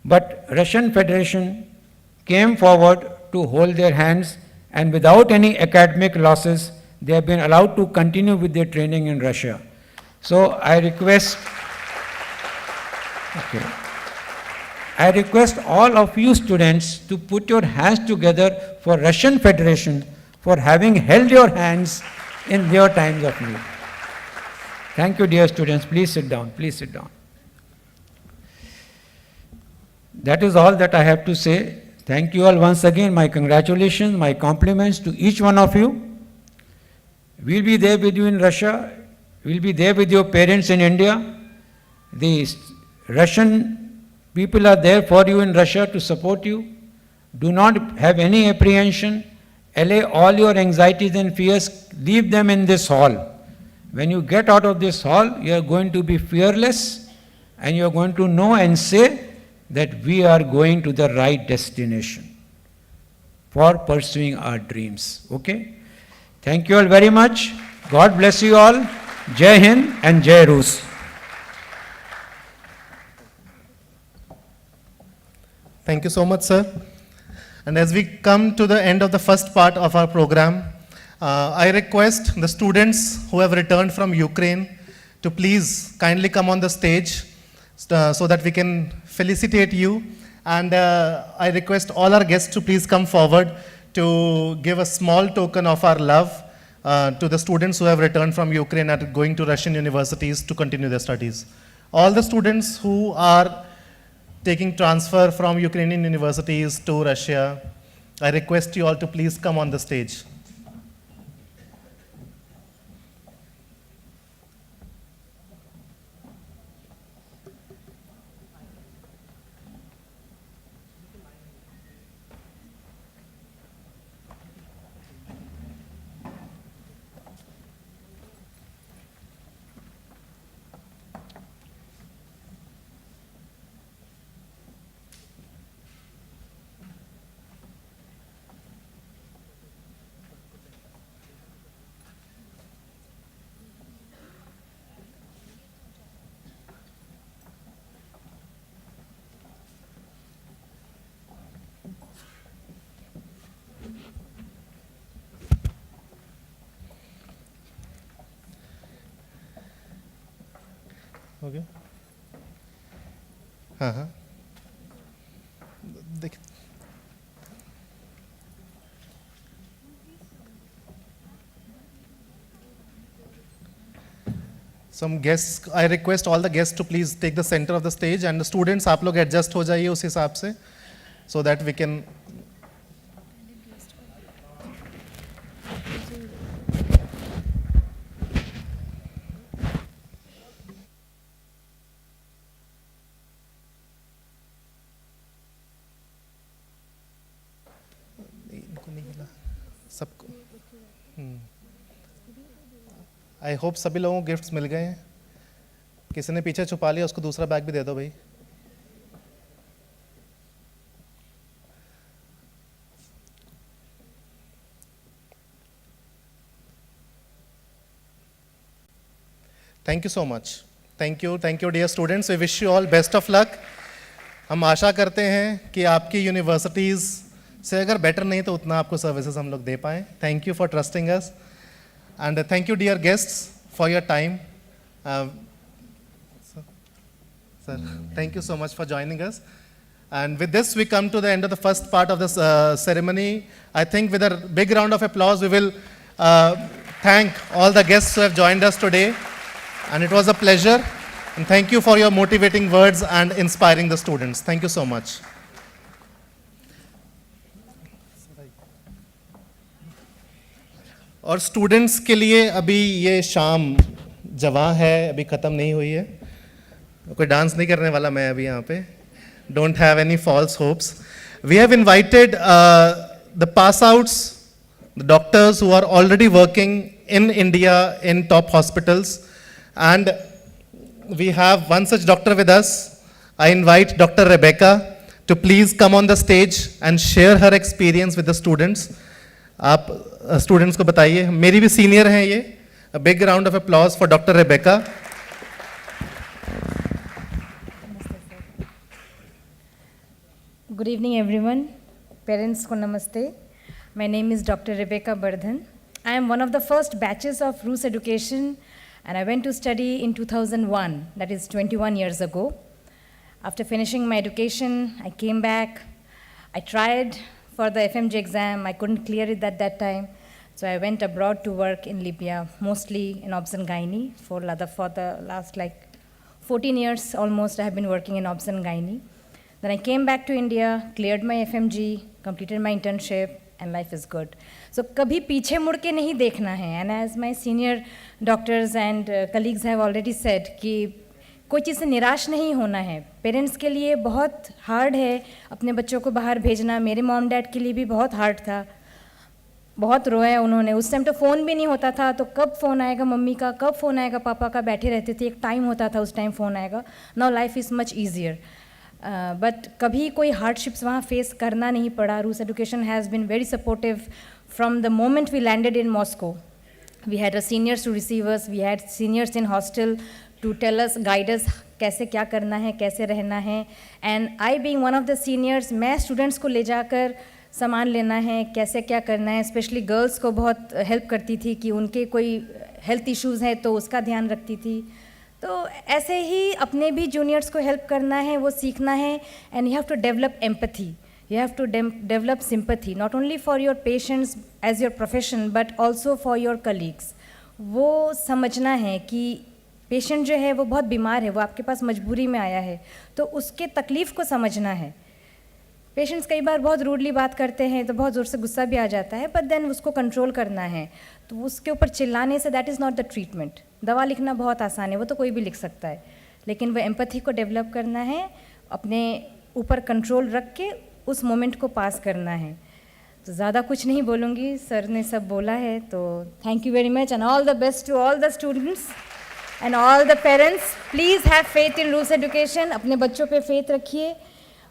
But Russian Federation came forward to hold their hands, and without any academic losses, they have been allowed to continue with their training in Russia. So I request all of you students to put your hands together for Russian Federation for having held your hands in their times of need. Thank you, dear students. Please sit down. Please sit down. That is all that I have to say. Thank you all once again. My congratulations, my compliments to each one of you. We'll be there with you in Russia. We'll be there with your parents in India. The Russian people are there for you in Russia to support you. Do not have any apprehension. Allay all your anxieties and fears. Leave them in this hall. When you get out of this hall, you are going to be fearless, and you are going to know and say that we are going to the right destination for pursuing our dreams. Okay? Thank you all very much. God bless you all. Jai Hind and Jai Rus. Thank you so much, sir. And as we come to the end of the first part of our program, I request the students who have returned from Ukraine to please kindly come on the stage so that we can felicitate you. And I request all our guests to please come forward to give a small token of our love to the students who have returned from Ukraine and going to Russian universities to continue their studies. All the students who are taking transfer from Ukrainian universities to Russia, I request you all to please come on the stage. Okay. देखिए some guests, I request all the guests to please take the center of the stage, and the students आप लोग adjust हो जाइए उस हिसाब से so that we can. सबको I hope सभी लोगों को गिफ्ट्स मिल गए हैं. किसी ने पीछे छुपा लिया, उसको दूसरा बैग भी दे दो भाई. Thank you so much. Thank you dear students. We wish you all best of luck. हम आशा करते हैं कि आपकी यूनिवर्सिटीज़ से अगर बेटर नहीं तो उतना आपको सर्विसेज हम लोग दे पाएँ. Thank you for trusting us, and thank you dear guests for your time. Sir, thank you so much for joining us. And with this, we come to the end of the first part of this ceremony. I think with a big round of applause, we will thank all the guests who have joined us today. And it was a pleasure. And thank you for your motivating words and inspiring the students. Thank you so much. और students के लिए अभी ये शाम जवां है, अभी ख़त्म नहीं हुई है. कोई डांस नहीं करने वाला मैं अभी यहाँ पे. Don't have any false hopes. We have invited the pass outs, the doctors who are already working in India in top hospitals, and we have one such doctor with us. I invite Dr. Rebecca to please come on the stage and share her experience with the students. आप students को बताइए. मेरी भी senior हैं ये. A big round of applause for Dr. Rebecca. Good evening, everyone. Parents ko namaste. My name is Dr. Rebecca Bardhan. I am one of the first batches of Rus Education, and I went to study in 2001, that is 21 years ago. After finishing my education, I came back. I tried for the FMG exam. I couldn't clear it at that time. So I went abroad to work in Libya, mostly in Obs and Gynae. For the last 14 years almost, I have been working in Obs and Gynae. Then I came back to India, cleared my FMG, completed my internship, and life is good. So कभी पीछे मुड़ के नहीं देखना है. And as my senior doctors and colleagues have already said कि कोई चीज़ से निराश नहीं होना है. पेरेंट्स के लिए बहुत हार्ड है अपने बच्चों को बाहर भेजना. मेरे मॉम डैड के लिए भी बहुत हार्ड था. बहुत रोया उन्होंने. उस टाइम तो फ़ोन भी नहीं होता था, तो कब फ़ोन आएगा मम्मी का, कब फ़ोन आएगा पापा का, बैठे रहते थे. एक टाइम होता था उस टाइम फ़ोन आएगा. Now life is much easier. But कभी कोई हार्डशिप्स वहाँ फेस करना नहीं पड़ा. Rus Education has been very supportive from the moment we landed in Moscow. We had seniors to receive us, we had seniors in hostel to tell us, guide us कैसे क्या करना है, कैसे रहना है. And I being one of the seniors, मैं students को ले जाकर सामान लेना है, कैसे क्या करना है. स्पेशली गर्ल्स को बहुत हेल्प करती थी कि उनके कोई हेल्थ इश्यूज़ हैं तो उसका ध्यान रखती थी. तो ऐसे ही अपने भी जूनियर्स को हेल्प करना है, वो सीखना है. And you have to develop empathy, you have to develop sympathy, not only for your patients as your profession, but also for your colleagues. वो समझना है कि पेशेंट जो है वो बहुत बीमार है, वो आपके पास मजबूरी में आया है, तो उसके तकलीफ़ को समझना है. पेशेंट्स कई बार बहुत रूडली बात करते हैं तो बहुत ज़ोर से गुस्सा भी आ जाता है, बट देन उसको कंट्रोल करना है. तो उसके ऊपर चिल्लाने say that is not the treatment. दवा लिखना बहुत आसान है, वो तो कोई भी लिख सकता है, लेकिन वो एम्पैथी को डेवलप करना है, अपने ऊपर कंट्रोल रख के उस मोमेंट को पास करना है. तो ज़्यादा कुछ नहीं बोलूँगी, सर ने सब बोला है. तो thank you very much and all the best to all the students and all the parents. Please have faith in Rus Education. अपने बच्चों पे फेथ रखिए.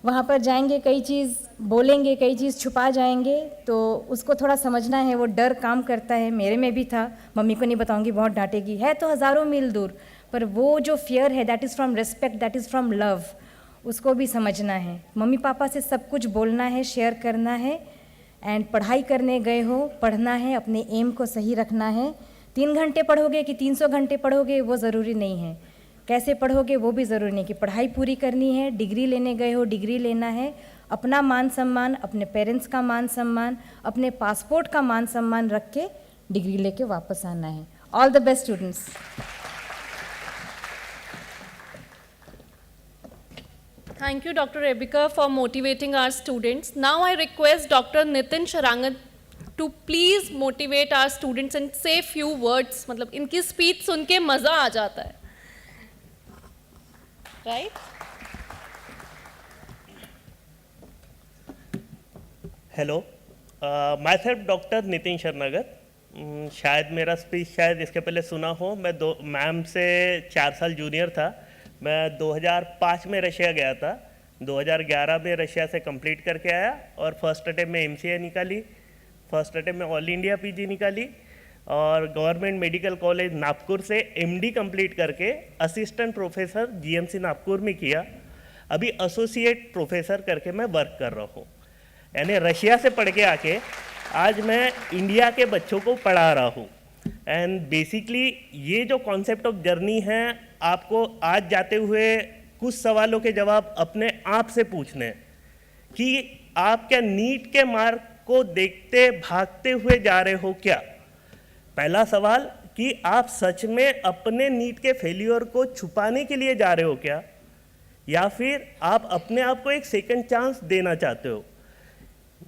वहाँ पर जाएंगे, कई चीज़ बोलेंगे, कई चीज़ छुपा जाएंगे, तो उसको थोड़ा समझना है. वो डर काम करता है, मेरे में भी था. मम्मी को नहीं बताऊँगी, बहुत डांटेगी, है तो हज़ारों मील दूर, पर वो जो फियर है that is from respect, that is from love. उसको भी समझना है. मम्मी पापा से सब कुछ बोलना है, शेयर करना है. एंड पढ़ाई करने गए हो, पढ़ना है, अपने एम को सही रखना है. 3 घंटे पढ़ोगे कि 300 घंटे पढ़ोगे वो ज़रूरी नहीं है. कैसे पढ़ोगे वो भी ज़रूरी नहीं. कि पढ़ाई पूरी करनी है, डिग्री लेने गए हो, डिग्री लेना है. अपना मान सम्मान, अपने पेरेंट्स का मान सम्मान, अपने पासपोर्ट का मान सम्मान रख के डिग्री लेके वापस आना है. All the best students. Thank you, Dr. Rebecca, for motivating our students. Now I request Dr. Nitin Sharangan to please motivate our students and say few words. मतलब इनकी speech सुन के मज़ा आ जाता है. Right? Hello, myself Dr. Nitin Sharangan. शायद मेरा speech शायद इसके पहले सुना हो. मैं मैम से 4 साल जूनियर था. मैं 2005 में रशिया गया था. 2011 में रशिया से कंप्लीट करके आया और फर्स्ट अटेम्प्ट में एमसीए निकाली, फर्स्ट अटेम्प्ट में ऑल इंडिया पीजी निकाली और गवर्नमेंट मेडिकल कॉलेज नागपुर से एमडी कंप्लीट करके असिस्टेंट प्रोफेसर जीएमसी नागपुर में किया. अभी एसोसिएट प्रोफेसर करके मैं वर्क कर रहा हूँ. यानी रशिया से पढ़ के आके आज मैं इंडिया के बच्चों को पढ़ा रहा हूँ. एंड बेसिकली ये जो कॉन्सेप्ट ऑफ जर्नी है, आपको आज जाते हुए कुछ सवालों के जवाब अपने आप से पूछने कि आप क्या नीट के मार्क को देखते भागते हुए जा रहे हो क्या. पहला सवाल कि आप सच में अपने नीट के फेलियर को छुपाने के लिए जा रहे हो क्या, या फिर आप अपने आप को एक सेकंड चांस देना चाहते हो.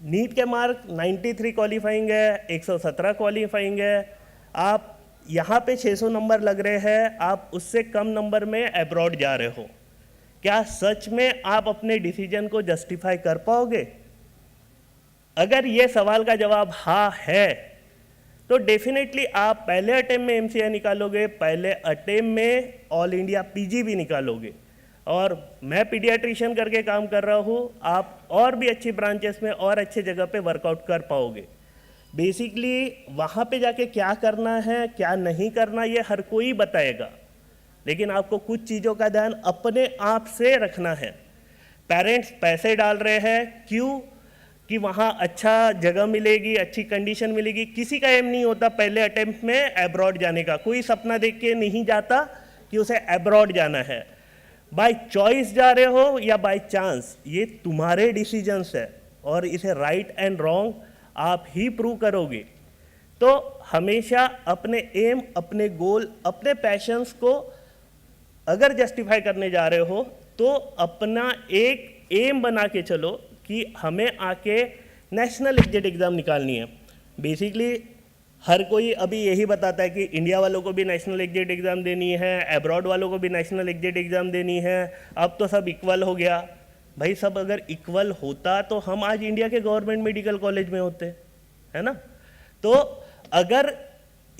नीट के मार्क 93 क्वालिफाइंग है, 117 क्वालिफाइंग है. आप यहाँ पे 600 नंबर लग रहे हैं, आप उससे कम नंबर में अब्रॉड जा रहे हो. क्या सच में आप अपने डिसीजन को जस्टिफाई कर पाओगे? अगर ये सवाल का जवाब हाँ है तो डेफिनेटली आप पहले अटेम्प्ट में एमसीए निकालोगे, पहले अटेम्प्ट में ऑल इंडिया पीजी भी निकालोगे. और मैं पीडियाट्रिशियन करके काम कर रहा हूँ, आप और भी अच्छी ब्रांचेस में और अच्छे जगह पे वर्कआउट कर पाओगे. बेसिकली वहाँ पे जाके क्या करना है क्या नहीं करना ये हर कोई बताएगा, लेकिन आपको कुछ चीज़ों का ध्यान अपने आप से रखना है. पेरेंट्स पैसे डाल रहे हैं, क्यों? कि वहाँ अच्छा जगह मिलेगी, अच्छी कंडीशन मिलेगी। किसी का एम नहीं होता पहले अटेम्प्ट में एब्रॉड जाने का, कोई सपना देख के नहीं जाता कि उसे एब्रॉड जाना है। बाय चॉइस जा रहे हो या बाय चांस, ये तुम्हारे डिसीजंस है और इसे राइट एंड रॉन्ग आप ही प्रूव करोगे। तो हमेशा अपने एम, अपने गोल, अपने पैशंस को अगर जस्टिफाई करने जा रहे हो तो अपना एक एम बना के चलो कि हमें आके नेशनल एग्जिट एग्ज़ाम निकालनी है। बेसिकली हर कोई अभी यही बताता है कि इंडिया वालों को भी नेशनल एग्जिट एग्ज़ाम देनी है, एब्रॉड वालों को भी नेशनल एग्जिट एग्ज़ाम देनी है, अब तो सब इक्वल हो गया। भाई सब अगर इक्वल होता तो हम आज इंडिया के गवर्नमेंट मेडिकल कॉलेज में होते, है ना? तो अगर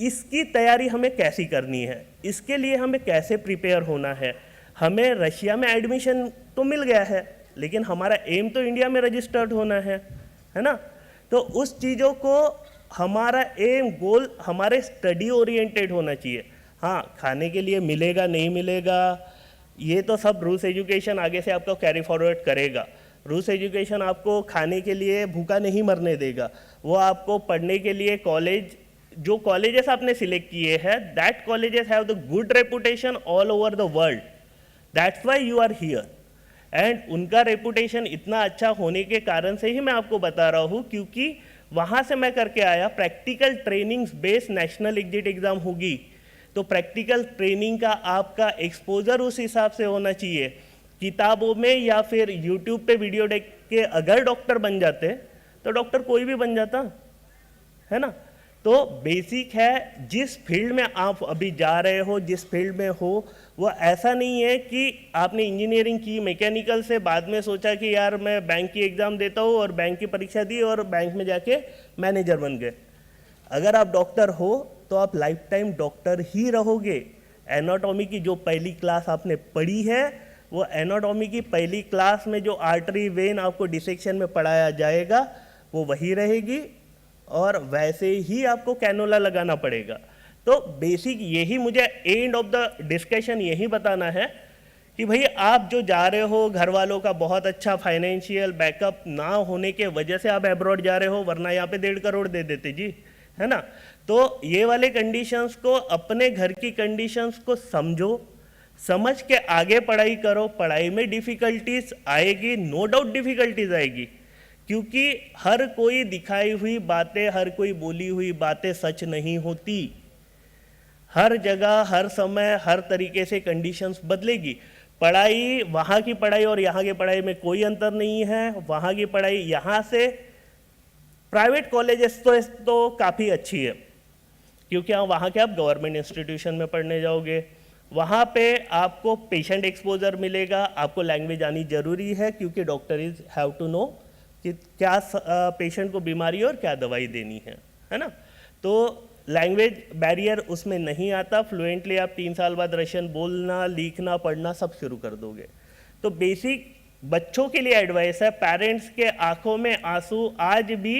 इसकी तैयारी हमें कैसी करनी है, इसके लिए हमें कैसे प्रिपेयर होना है। हमें रशिया में एडमिशन तो मिल गया है, लेकिन हमारा एम तो इंडिया में रजिस्टर्ड होना है ना? तो उस चीज़ों को हमारा एम, गोल हमारे स्टडी ओरिएंटेड होना चाहिए। हाँ, खाने के लिए मिलेगा नहीं मिलेगा ये तो सब रूस एजुकेशन आगे से आपको कैरी फॉरवर्ड करेगा। रूस एजुकेशन आपको खाने के लिए भूखा नहीं मरने देगा, वो आपको पढ़ने के लिए कॉलेज, जो कॉलेजेस आपने सिलेक्ट किए हैं, that colleges have the good reputation all over the world, that's why you are here. And उनका रेपुटेशन इतना अच्छा होने के कारण से ही मैं आपको बता रहा हूँ, क्योंकि वहाँ से मैं करके आया। Practical trainings based national exit exam होगी, तो प्रैक्टिकल ट्रेनिंग का आपका एक्सपोजर उस हिसाब से होना चाहिए। किताबों में या फिर यूट्यूब पे वीडियो देख के अगर डॉक्टर बन जाते तो डॉक्टर कोई भी बन जाता, है ना? तो बेसिक है, जिस फील्ड में आप अभी जा रहे हो, जिस फील्ड में हो, वो ऐसा नहीं है कि आपने इंजीनियरिंग की मैकेनिकल से बाद में सोचा कि यार मैं बैंक की एग्ज़ाम देता हूँ और बैंक की परीक्षा दी और बैंक में जाके मैनेजर बन गए। अगर आप डॉक्टर हो तो आप लाइफ टाइम डॉक्टर ही रहोगे। एनाटॉमी की जो पहली क्लास आपने पढ़ी है, वो एनाटॉमी की पहली क्लास में जो आर्टरी वेन आपको डिसेक्शन में पढ़ाया जाएगा वो वही रहेगी, और वैसे ही आपको कैनोला लगाना पड़ेगा। तो बेसिक यही मुझे एंड ऑफ द डिस्कशन यही बताना है कि भाई आप जो जा रहे हो, घर वालों का बहुत अच्छा फाइनेंशियल बैकअप ना होने के वजह से आप एब्रॉड जा रहे हो, वरना यहाँ पे 1.5 करोड़ दे देते जी, है ना? तो ये वाले कंडीशंस को, अपने घर की कंडीशंस को समझो, समझ के आगे पढ़ाई करो। पढ़ाई में डिफ़िकल्टीज आएगी, नो डाउट डिफ़िकल्टीज आएगी, क्योंकि हर कोई दिखाई हुई बातें, हर कोई बोली हुई बातें सच नहीं होती। हर जगह, हर समय, हर तरीके से कंडीशंस बदलेगी। पढ़ाई, वहाँ की पढ़ाई और यहाँ की पढ़ाई में कोई अंतर नहीं है। वहाँ की पढ़ाई यहाँ से, प्राइवेट कॉलेजेस तो काफ़ी अच्छी है, क्योंकि वहाँ के आप गवर्नमेंट इंस्टीट्यूशन में पढ़ने जाओगे, वहाँ पे आपको पेशेंट एक्सपोजर मिलेगा, आपको लैंग्वेज आनी जरूरी है, क्योंकि doctor is have to know कि क्या पेशेंट को बीमारी और क्या दवाई देनी है ना? तो लैंग्वेज बैरियर उसमें नहीं आता। फ्लुएंटली आप 3 साल बाद रशियन बोलना, लिखना, पढ़ना सब शुरू कर दोगे। तो बेसिक बच्चों के लिए एडवाइस है, पेरेंट्स के आंखों में आंसू आज भी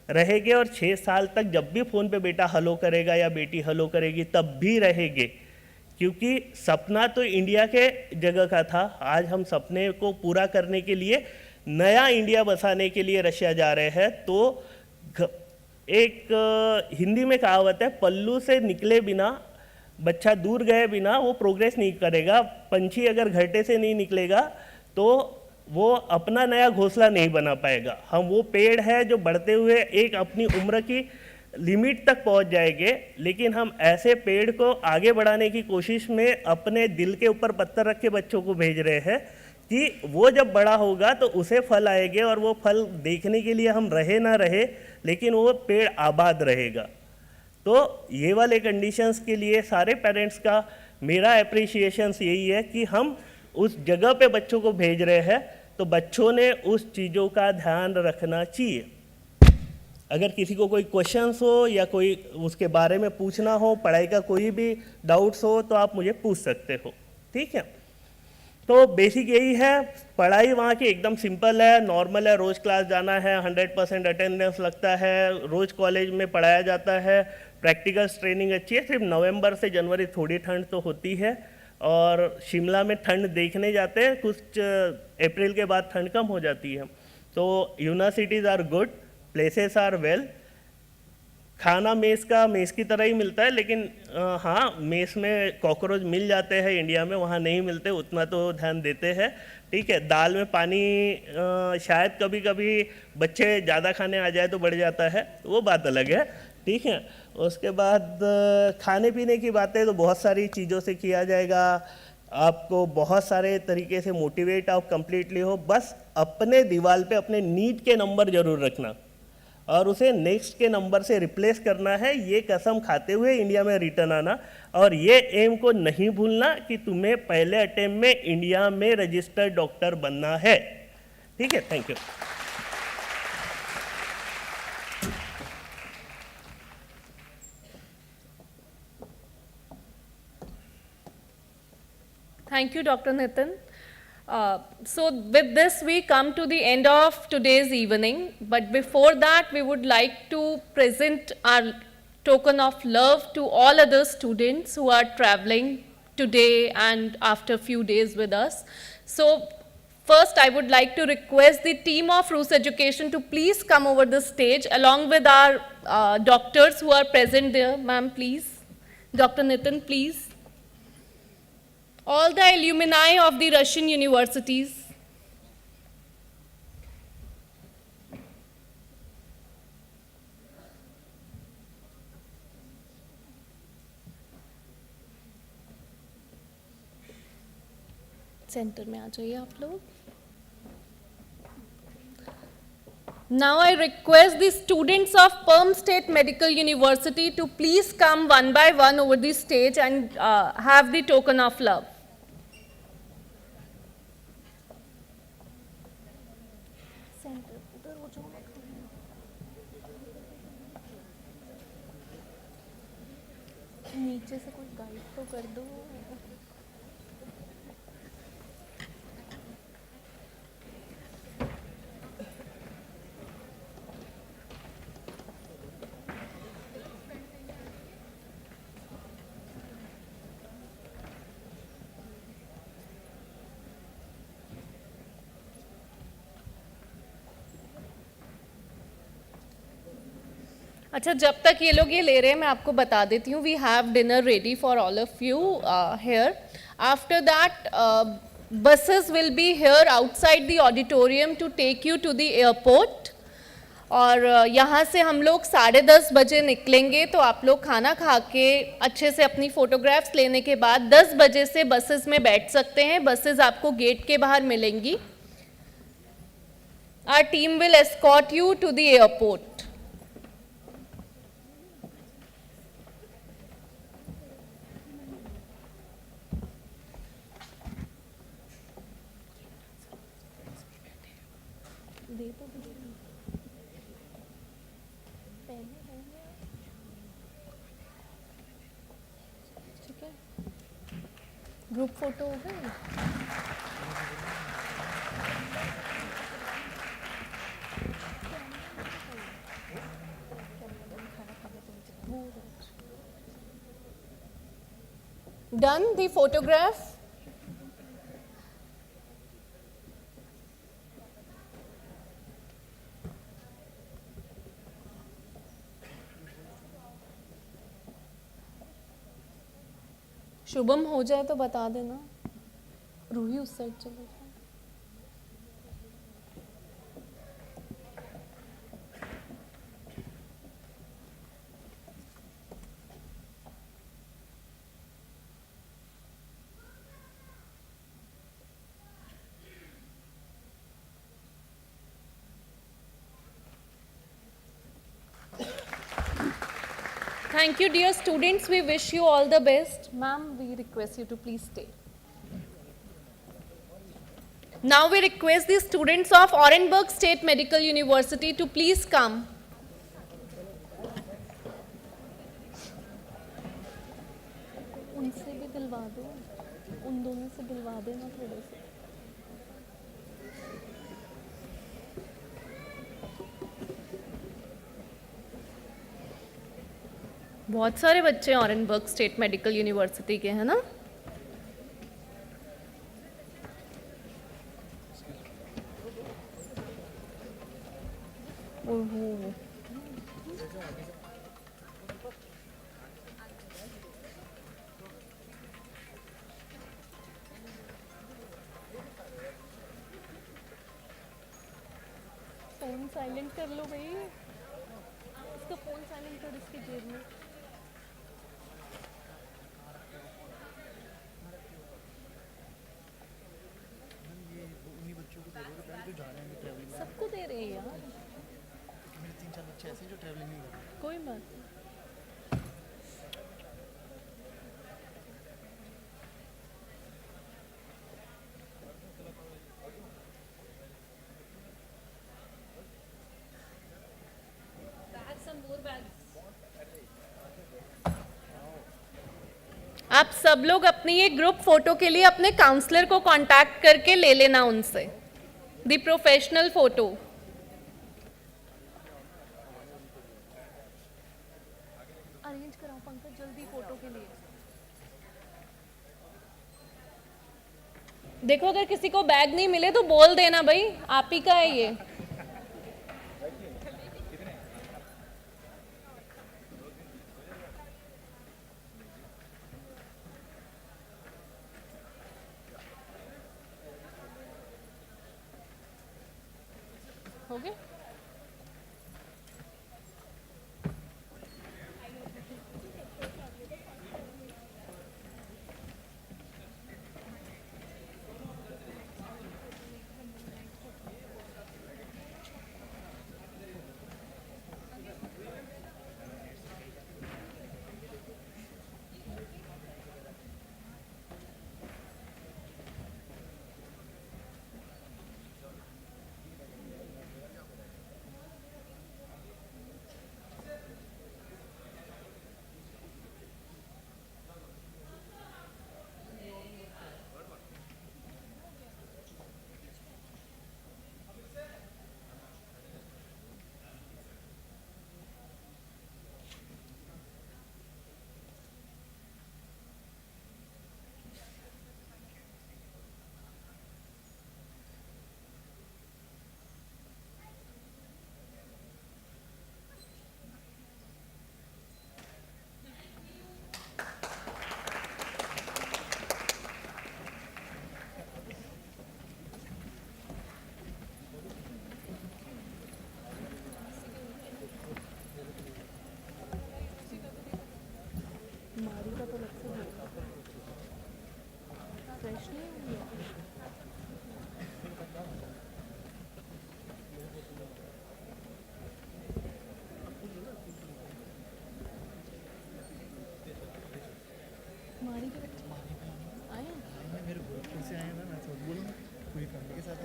रहेंगे और 6 साल तक जब भी फ़ोन पे बेटा हेलो करेगा या बेटी हेलो करेगी तब भी रहेंगे, क्योंकि सपना तो इंडिया के जगह का था। आज हम सपने को पूरा करने के लिए, नया इंडिया बसाने के लिए रशिया जा रहे हैं। तो एक हिंदी में कहावत है, पल्लू से निकले बिना, बच्चा दूर गए बिना वो प्रोग्रेस नहीं करेगा। पंछी अगर घरटे से नहीं निकलेगा तो वो अपना नया घोंसला नहीं बना पाएगा। हम वो पेड़ है जो बढ़ते हुए एक अपनी उम्र की लिमिट तक पहुंच जाएंगे, लेकिन हम ऐसे पेड़ को आगे बढ़ाने की कोशिश में अपने दिल के ऊपर पत्थर रख के बच्चों को भेज रहे हैं कि वो जब बड़ा होगा तो उसे फल आएंगे, और वो फल देखने के लिए हम रहे ना रहे, लेकिन वो पेड़ आबाद रहेगा। तो ये वाले कंडीशंस के लिए सारे पेरेंट्स का मेरा अप्रिसिएशंस यही है कि हम उस जगह पे बच्चों को भेज रहे हैं, तो बच्चों ने उस चीज़ों का ध्यान रखना चाहिए। अगर किसी को कोई क्वेश्चंस हो या कोई उसके बारे में पूछना हो, पढ़ाई का कोई भी डाउट्स हो, तो आप मुझे पूछ सकते हो, ठीक है? तो बेसिक यही है, पढ़ाई वहाँ की एकदम सिंपल है, नॉर्मल है। रोज़ क्लास जाना है, 100% अटेंडेंस लगता है, रोज़ कॉलेज में पढ़ाया जाता है, प्रैक्टिकल्स ट्रेनिंग अच्छी है। सिर्फ नवंबर से जनवरी थोड़ी ठंड तो होती है, और शिमला में ठंड देखने जाते हैं, कुछ अप्रैल के बाद ठंड कम हो जाती है। तो universities are good, places are well. खाना मेस की तरह ही मिलता है, लेकिन हाँ, मेस में कॉकरोच मिल जाते हैं, इंडिया में वहाँ नहीं मिलते, उतना तो ध्यान देते हैं। ठीक है, दाल में पानी शायद कभी कभी बच्चे ज़्यादा खाने आ जाए तो बढ़ जाता है, वो बात अलग है। ठीक है, उसके बाद खाने पीने की बातें तो बहुत सारी चीज़ों से किया जाएगा, आपको बहुत सारे तरीके से मोटिवेट आप कंप्लीटली हो। बस अपने दीवार पे अपने नीट के नंबर जरूर रखना और उसे नेक्स्ट के नंबर से रिप्लेस करना है, ये कसम खाते हुए इंडिया में रिटर्न आना। और ये एम को नहीं भूलना कि तुम्हें पहले अटेम्प्ट में इंडिया में रजिस्टर्ड डॉक्टर बनना है। ठीक है, thank you. Thank you, Dr. Nitin. So with this, we come to the end of today's evening. But before that, we would like to present our token of love to all other students who are traveling today and after few days with us. So first, I would like to request the team of Rus Education to please come over the stage along with our doctors who are present there. Ma'am, please. Dr. Nitin, please. All the alumni of the Russian universities. Centre में आ जाइए आप लोग। Now I request the students of Perm State Medical University to please come one by one over the stage and have the token of love. नीचे से कोई guide तो कर दो। अच्छा, जब तक ये लोग ये ले रहे हैं मैं आपको बता देती हूँ, we have dinner ready for all of you here. After that buses will be here outside the auditorium to take you to the airport. और यहाँ से हम लोग 10:30 बजे निकलेंगे, तो आप लोग खाना खा के अच्छे से अपनी फ़ोटोग्राफ्स लेने के बाद 10 बजे से बसेस में बैठ सकते हैं। बसेस आपको गेट के बाहर मिलेंगी। Our team will escort you to the airport. Group photo हो गए? Done the photograph? शुभम हो जाए तो बता देना। रूही उस साइड चले जाए। Thank you, dear students. We wish you all the best. Ma'am, we request you to please stay. Now we request the students of Orenburg State Medical University to please come. उनसे भी दिलवा दो, उन दोनों से दिलवा देना थोड़े से। बहुत सारे बच्चे ऑरेंबर्ग स्टेट मेडिकल यूनिवर्सिटी के हैं ना। साइलेंट कर लो भाई, इसका फोन साइलेंट कर इसके जेब में। सबको दे रहे हैं यार, मेरे 3-4 बच्चे ऐसे हैं जो ट्रैवलिंग नहीं कर रहे। कोई बात नहीं। आप सब लोग अपनी ये ग्रुप फोटो के लिए अपने काउंसलर को कांटेक्ट करके ले लेना उनसे, द प्रोफेशनल फोटो। अरेंज कराओ पंकज जल्दी फोटो के लिए। देखो अगर किसी को बैग नहीं मिले तो बोल देना भाई, आप ही का है ये। हो गया?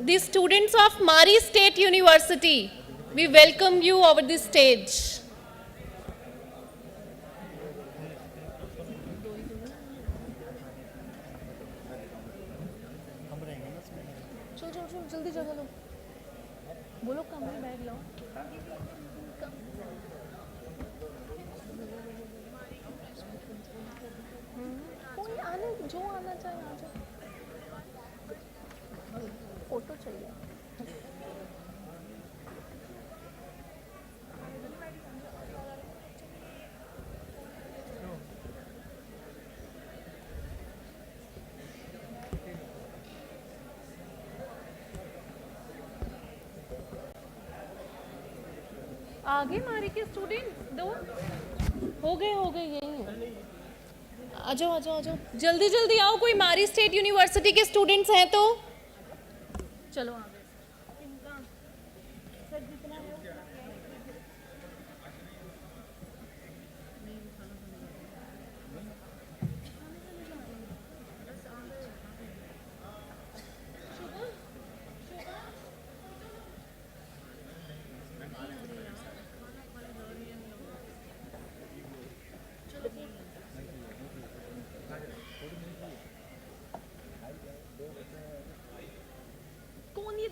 The students of Mari State University, we welcome you over the stage. चलो जल्दी जगह लो, बोलो कम में बैग लाओ। कोई आने जो आना चाहे आ जाओ, फोटो चाहिए। आगे मारी के स्टूडेंट दो हो गए यही है। आ जाओ जल्दी जल्दी आओ, कोई मारी स्टेट यूनिवर्सिटी के स्टूडेंट्स हैं तो चलो आगे। कौन ये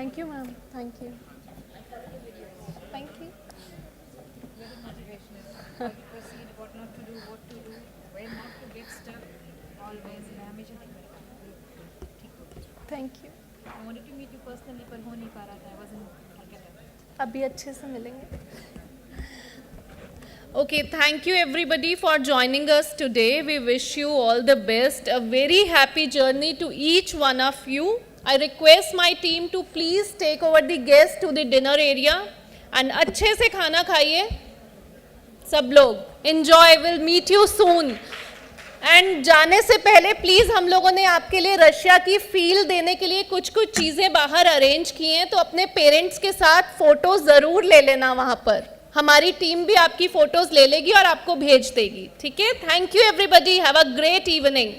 Thank you, ma'am. Thank you. Thank you. How to proceed, what not to do, what to do, where not to get stuck, always. मैं हमेशा think करता हूँ. Thank you. I wanted to meet you personally, पर हो नहीं पा रहा था. I wasn't. अभी अच्छे से मिलेंगे. Okay, thank you everybody for joining us today. We wish you all the best. A very happy journey to each one of you. I request my team to please take over the guests to the dinner area and अच्छे से खाना खाइए सब लोग. Enjoy. We'll meet you soon. And जाने से पहले please हम लोगों ने आपके लिए रशिया की फील देने के लिए कुछ चीज़ें बाहर अरेंज की हैं, तो अपने पेरेंट्स के साथ फ़ोटो ज़रूर ले लेना वहाँ पर. हमारी टीम भी आपकी फ़ोटोज़ ले लेगी और आपको भेज देगी. ठीक है. Thank you everybody. Have a great evening.